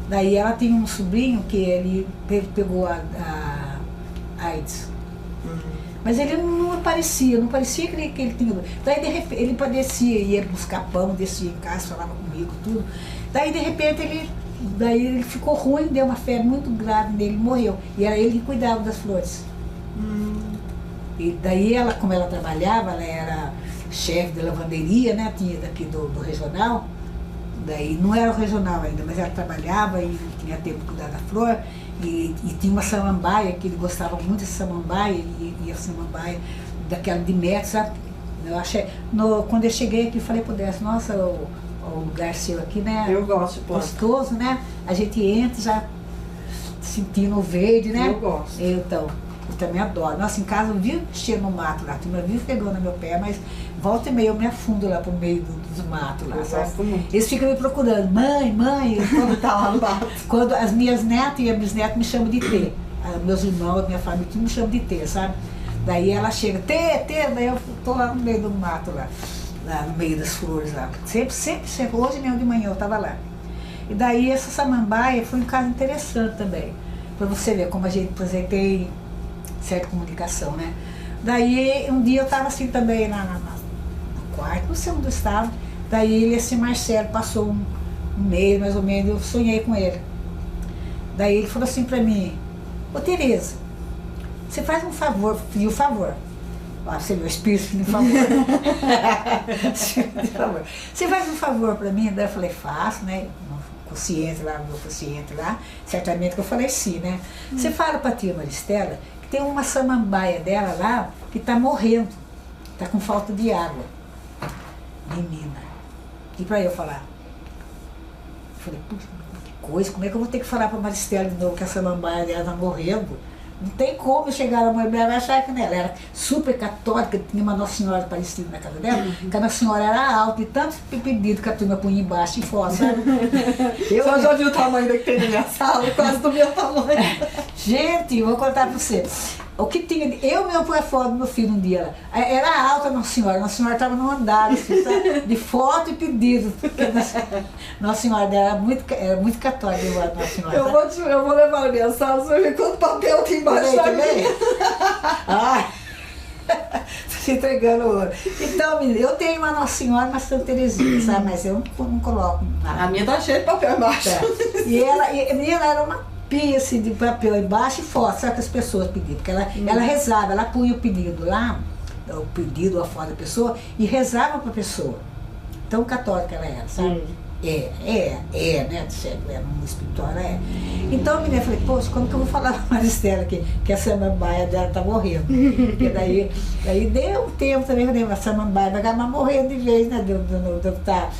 Daí ela tinha um sobrinho que ele pegou a AIDS. Mas ele não parecia que ele tinha. Daí de repente ele padecia, ia buscar pão, descia em casa, falava comigo, tudo. Daí de repente ele ficou ruim, deu uma febre muito grave nele, morreu. E era ele que cuidava das flores. E daí ela, como ela trabalhava, ela era chefe de lavanderia, né? Tinha daqui do regional. Daí não era o regional ainda, mas ela trabalhava e tinha tempo de cuidar da flor. E tinha uma samambaia, que ele gostava muito de samambaia, e a samambaia daquela de metro, sabe? Eu achei, quando eu cheguei aqui, falei pro Décio, nossa, o lugar seu aqui, né? Eu gosto de planta. Gostoso, né? A gente entra já sentindo o verde, né? Eu gosto. Eu também adoro. Nossa, em casa eu vivo mexendo no mato lá, a turma vive pegando no meu pé, mas volta e meia eu me afundo lá pro meio dos matos lá, sabe? Eles ficam me procurando, mãe, quando tá lá no mato. Quando as minhas netas e as bisnetas me chamam de Tê. Meus irmãos, minha família, tudo me chama de Tê, sabe? Daí ela chega, Tê, daí eu tô lá no meio do mato lá no meio das flores lá. Sempre. Hoje mesmo de manhã eu tava lá. E daí essa samambaia foi um caso interessante também. Pra você ver como a gente tem certa comunicação, né? Daí um dia eu tava assim também no quarto, não sei onde eu estava. Daí esse Marcelo passou um mês mais ou menos, eu sonhei com ele. Daí ele falou assim pra mim, ô Tereza, você faz um favor, pediu um favor. Você meu espírito, por favor. Você faz um favor pra mim? Daí eu falei, faço, né? No meu consciente lá, certamente que eu falei sim, né? Você fala pra tia Maristela que tem uma samambaia dela lá que tá morrendo, tá com falta de água. Menina. E pra eu falar? Eu falei, puxa, que coisa, como é que eu vou ter que falar pra Maristela de novo que a samambaia dela tá morrendo? Não tem como chegar a mãe dela e achar que ela era super católica, tinha uma Nossa Senhora Aparecida na casa dela, que a Nossa Senhora era alta e tantos pedidos que a turma punha embaixo e fora, sabe? Eu já viu o tamanho da que tem na minha sala, quase do meu tamanho. Gente, eu vou contar pra você. O que tinha, eu mesmo fui a foto do meu filho um dia lá. Era alta a Nossa Senhora estava no andar, assim, sabe? De foto e pedido. Nossa Senhora era muito católica, Nossa Senhora. Eu vou levar a minha sala, você vai ver quanto papel tem embaixo também. Se entregando ouro. Então, menina, eu tenho uma Nossa Senhora, uma Santa Terezinha, sabe? Mas eu não coloco nada. A minha tá cheia de papel embaixo. E ela era uma pia assim, de papel embaixo e foto, sabe que as pessoas pediam? Porque ela rezava, ela punha o pedido lá, o pedido, a foto da pessoa, e rezava para a pessoa. Tão católica ela era, sabe? Né? É muito espiritual, ela é. Então, menina, eu falei, poxa, como que eu vou falar pra Maristela que a samambaia dela tá morrendo? Porque daí deu um tempo também, que a samambaia vai acabar morrendo de vez, né? De estar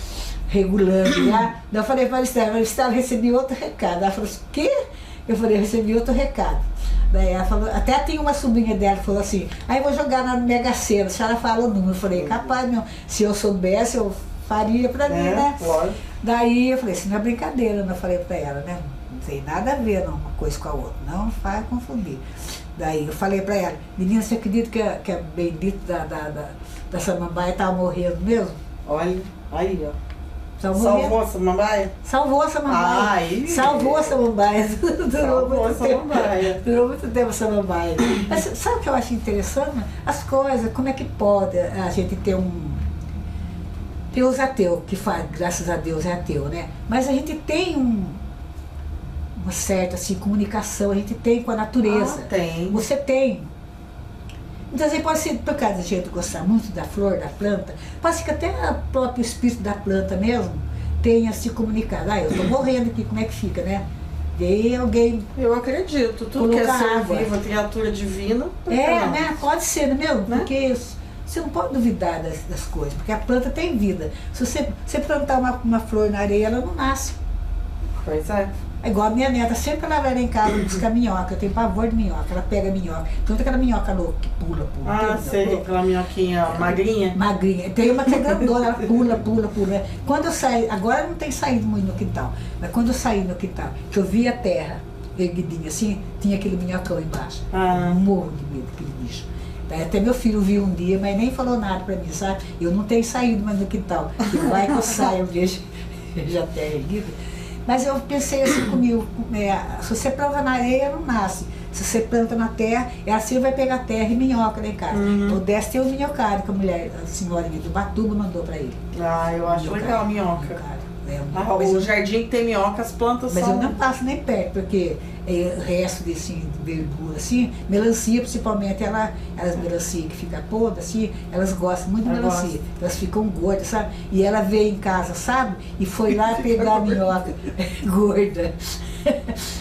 regulando lá. Daí eu falei pra Maristela, recebi outro recado. Ela falou assim, o quê? Eu falei, recebi outro recado. Daí ela falou, até tem uma sobrinha dela que falou assim, aí eu vou jogar na Mega Sena, a senhora fala o número. Eu falei, capaz, meu, se eu soubesse, eu faria pra mim, né? Lógico. Daí eu falei, isso não é brincadeira, eu falei pra ela, né? Não tem nada a ver, não, uma coisa com a outra, não faz confundir. Daí eu falei pra ela, menina, você acredita que a bendita da Samambaia estava morrendo mesmo? Olha, aí, ó. Salvou a Samambaia? Salvou a Samambaia. Aí. Salvou a Samambaia. Salvou a Samambaia. Durou muito tempo a Samambaia. Mas sabe o que eu acho interessante? As coisas, como é que pode a gente ter um... Tem os ateus, que faz, graças a Deus é ateu, né? Mas a gente tem uma certa assim, comunicação, a gente tem com a natureza. Tem. Você tem. Muitas vezes pode ser por causa da gente gostar muito da flor, da planta, pode ser que até o próprio espírito da planta mesmo tenha se comunicado. Ah, eu estou morrendo aqui, como é que fica, né? Veio alguém. Eu acredito, tudo que é ser água. vivo, criatura divina. Né? Pode ser, não é mesmo? Né? Porque você não pode duvidar das coisas, porque a planta tem vida. Se você plantar uma flor na areia, ela não nasce. Pois é. É igual a minha neta, sempre ela vai lá em casa buscar minhoca, eu tenho pavor de minhoca, ela pega a minhoca. Tanto aquela minhoca louca que pula. Ah, sei, aquela minhoquinha magrinha. Magrinha. Tem uma que é grandona, ela pula. Quando eu saí, agora não tem saído muito no quintal, mas quando eu saí no quintal, que eu vi a terra erguidinha assim, tinha aquele minhocão embaixo. Um morro de medo, aquele bicho. Daí até meu filho viu um dia, mas nem falou nada pra mim, sabe? Eu não tenho saído mais no quintal. Vai que eu saio, eu vejo a terra erguida. Mas eu pensei assim comigo, se você planta na areia, não nasce. Se você planta na terra, ela sempre vai pegar terra e minhoca lá em casa. Então desse tem o minhocário que a senhorinha do Batuba mandou pra ele. Ah, eu acho legal a minhoca. O jardim que tem minhoca, as plantas mas são... eu não passo nem perto, porque o resto desse de verdura, assim, melancia principalmente, elas melancia que fica podre, assim, elas gostam muito de melancia. Elas ficam gordas, sabe? E ela veio em casa, sabe? E foi lá pegar a minhoca gorda.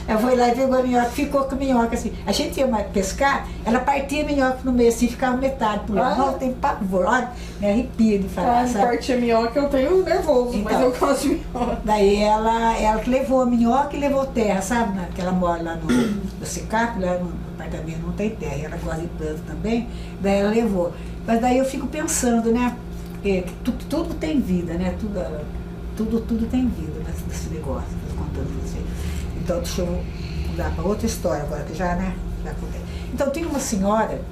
Ela foi lá e pegou a minhoca, ficou com a minhoca assim. A gente ia pescar, ela partia a minhoca no meio assim, ficava metade por lá. Nossa, tem pavor, olha, me arrepia de falar, sabe? Partir a minhoca eu tenho nervoso, então, mas eu gosto de minhoca. Daí ela que levou a minhoca e levou terra, sabe? Que ela mora lá no Secap, lá no apartamento não tem terra, ela gosta de planta também, daí ela levou. Mas daí eu fico pensando, né? Que tudo tem vida, né? Tudo tem vida nesse negócio, que eu tô contando pra você. Então, deixa eu mudar para outra história agora, que já, né? Já contei. Então, tem uma senhora,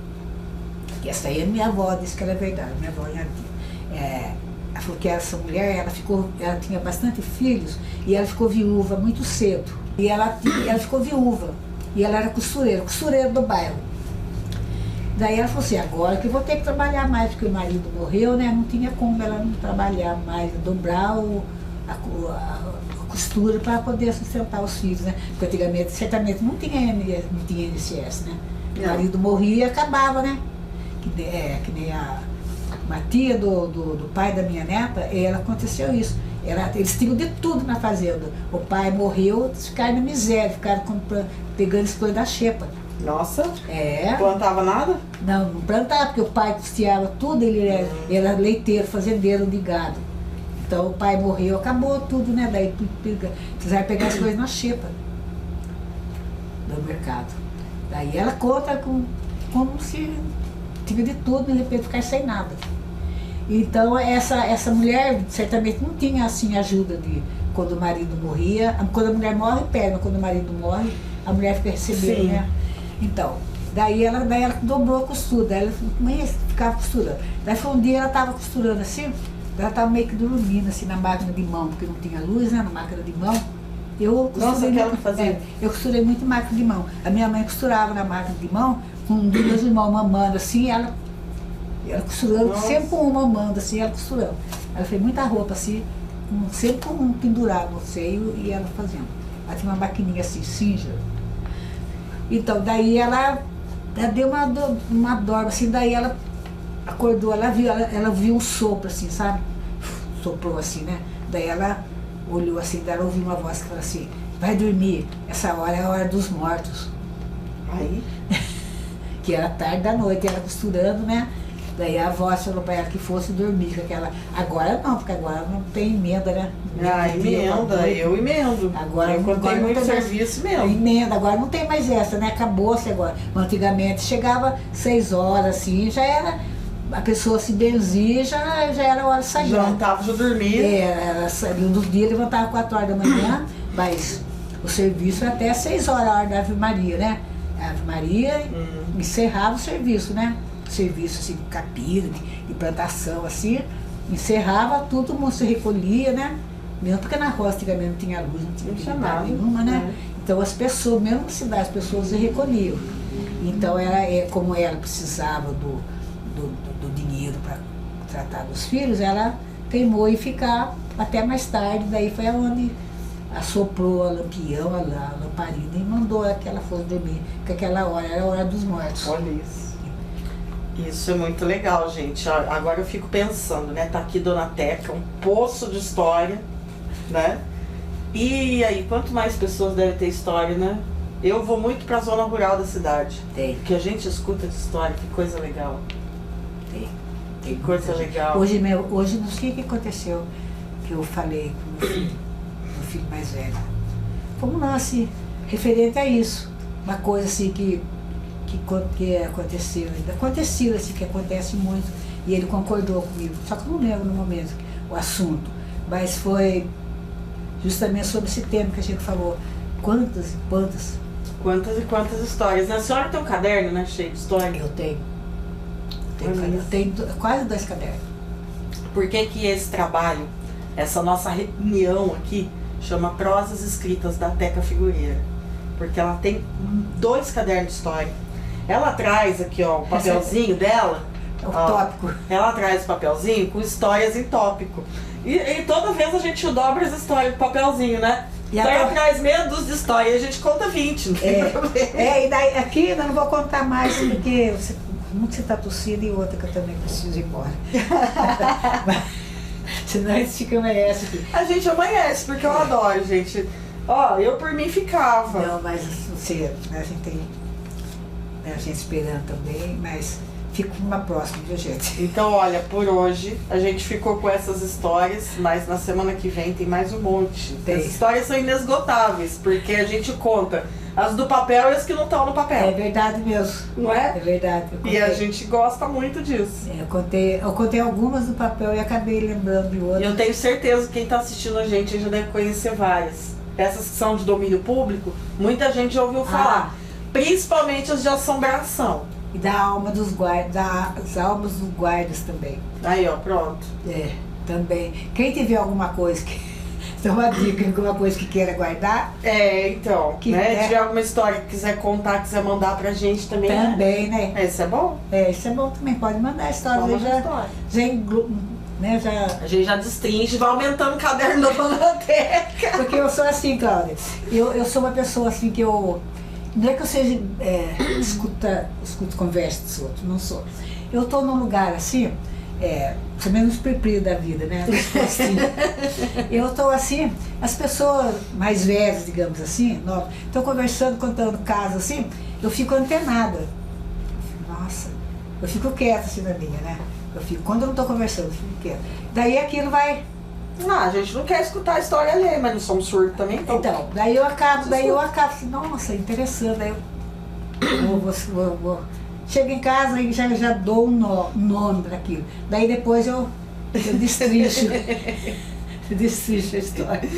que essa aí é minha avó, disse que era verdade, minha avó ela falou que essa mulher, ela tinha bastante filhos e ela ficou viúva muito cedo. E ela ficou viúva. E ela era costureira do bairro. Daí ela falou assim, agora que eu vou ter que trabalhar mais, porque o marido morreu, né? Não tinha como ela não trabalhar mais, dobrar a costura para poder sustentar os filhos, né? Porque antigamente, certamente, não tinha INSS, né? O marido morria e acabava, né? Que nem uma tia do pai da minha neta, ela aconteceu isso. Eles tinham de tudo na fazenda. O pai morreu, eles ficaram na miséria, ficaram pegando as coisas da xepa. Nossa, não plantava nada? Não plantava, porque o pai custeava tudo, ele era leiteiro, fazendeiro de gado. Então o pai morreu, acabou tudo, né? Daí precisaram pegar as coisas na xepa do mercado. Daí ela conta como se tinha de tudo, de repente ficar sem nada. Então essa mulher certamente não tinha assim ajuda de quando o marido morria. Quando a mulher morre, perde, quando o marido morre, a mulher fica recebendo, né? Então, daí ela dobrou a costura, daí ela ficava costurando. Daí foi um dia ela estava costurando assim, ela estava meio que dormindo assim na máquina de mão, porque não tinha luz, né, na máquina de mão. Eu costurei muito máquina de mão. A minha mãe costurava na máquina de mão, com duas irmãos mamando assim, ela costurando, sempre com uma mamando assim, ela costurando. Ela fez muita roupa assim, sempre com um pendurado no seio e ela fazendo. Ela tinha uma maquininha assim, cinza. Então, daí ela deu uma dorma assim, daí ela acordou, ela viu um sopro assim, sabe? Soprou assim, né? Daí ela olhou assim, daí ela ouviu uma voz que falou assim, vai dormir, essa hora é a hora dos mortos. Aí? Que era tarde da noite, ela costurando, né? Daí a avó falou para ela que fosse dormir com aquela. Agora não, porque agora não tem emenda, né? Emenda, eu emendo. Agora eu contei muito não tem serviço mais, mesmo. emenda, agora não tem mais essa, né? Acabou-se agora. Antigamente chegava 6 horas, assim, já era. A pessoa se benzia, já era hora de sair. Jantava, já dormia. Um dos dias levantava 4 horas da manhã, mas o serviço era até 6 horas, a hora da Ave Maria, né? A Ave Maria encerrava o serviço, né? Serviço assim, de capira, de plantação, assim, encerrava, todo mundo se recolhia, né? Mesmo porque na roça antigamente não tinha luz, não tinha nada nenhuma, né? Então as pessoas, mesmo na cidade, as pessoas se recolhiam. Então como ela precisava do dinheiro para tratar dos filhos, ela teimou em ficar até mais tarde, daí foi onde assoprou a lampião, a lamparina e mandou que ela fosse dormir, porque aquela hora era a hora dos mortos. Olha isso. Isso é muito legal, gente. Agora eu fico pensando, né? Tá aqui Dona Teca, um poço de história, né? E aí, quanto mais pessoas devem ter história, né? Eu vou muito pra zona rural da cidade. Tem. Porque a gente escuta de história, que coisa legal. Tem. Que coisa legal. Hoje não sei o que aconteceu, que eu falei com meu filho mais velho. Como nasce referente a isso. Uma coisa assim que aconteceu, ainda aconteceu assim, que acontece muito, e ele concordou comigo, só que eu não lembro no momento o assunto, mas foi justamente sobre esse tema que a gente falou, quantas e quantas histórias, né? A senhora tem um caderno, né, cheio de história? Eu tenho quase 2 cadernos. Por que esse trabalho, essa nossa reunião aqui, chama Prosas Escritas da Teca Figureira? Porque ela tem 2 cadernos de história. Ela traz aqui, ó, o papelzinho dela. É o tópico. Ela traz o papelzinho com histórias em tópico. E toda vez a gente dobra as histórias do papelzinho, né? E então ela traz meia dúzia de histórias e a gente conta 20, não tem problema. E daí aqui eu não vou contar mais, porque você está tossindo e outra que eu também preciso ir embora. Senão a gente amanhece aqui. A gente amanhece, porque eu adoro, gente. Ó, eu por mim ficava. Não, mas não sei, a gente tem a gente esperando também, mas fico numa próxima, viu, gente? Então, olha, por hoje a gente ficou com essas histórias, mas na semana que vem tem mais um monte. As histórias são inesgotáveis, porque a gente conta as do papel e as que não estão no papel. É verdade mesmo. Não é? É verdade. E a gente gosta muito disso. Eu contei algumas do papel e acabei lembrando de outras. E eu tenho certeza que quem está assistindo a gente já deve conhecer várias. Essas que são de domínio público, muita gente já ouviu falar. Principalmente as de assombração. E da alma dos guardas, das almas dos guardas também. Aí, ó, pronto. Também. Quem tiver alguma coisa que... Então, uma dica, alguma coisa que queira guardar. Então, né? Se tiver alguma história que quiser contar, quiser mandar pra gente também. Também, né? Isso é bom? Isso é bom também. Pode mandar a história. A gente já destrincha e vai aumentando o caderno da Dona Teca. Porque eu sou assim, Cláudia. Eu sou uma pessoa assim que eu... Não é que eu seja escuto conversa dos outros, não sou. Eu estou num lugar assim, também nos preprios da vida, né? Assim, eu estou assim, as pessoas mais velhas, digamos assim, estão conversando, contando casos assim, eu fico antenada. Nossa, eu fico quieta assim na minha, né? Quando eu não estou conversando, eu fico quieta. Daí aquilo vai... a gente não quer escutar a história alheia, mas não somos surdos também. Então, daí eu acabo assim, nossa, interessante, daí eu vou chego em casa e já dou um nome para aquilo. Daí depois eu destrincho, destrincho a história.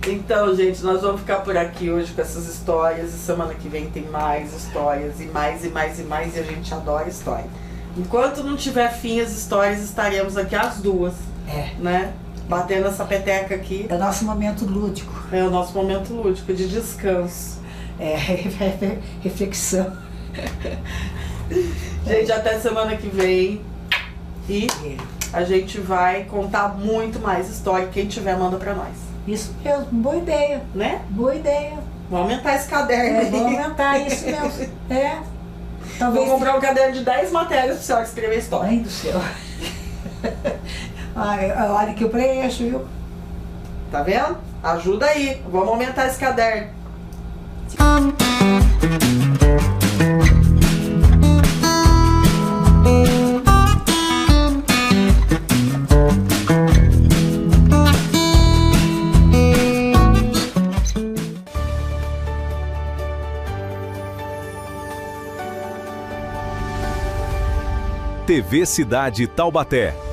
Então, gente, nós vamos ficar por aqui hoje com essas histórias e semana que vem tem mais histórias e mais e mais e mais e a gente adora história. Enquanto não tiver fim as histórias, estaremos aqui as duas, né? Batendo essa peteca aqui. É o nosso momento lúdico. É o nosso momento lúdico, de descanso. Reflexão. Gente, até semana que vem. E a gente vai contar muito mais história. Quem tiver, manda pra nós. Isso mesmo, boa ideia. Né? Boa ideia. Vamos aumentar esse caderno aí. Vamos aumentar isso mesmo. Talvez vou comprar um caderno de 10 matérias pra senhora escrever história. Mãe do céu. Olha que eu preencho, viu? Tá vendo? Ajuda aí. Vamos aumentar esse caderno. TV Cidade Taubaté.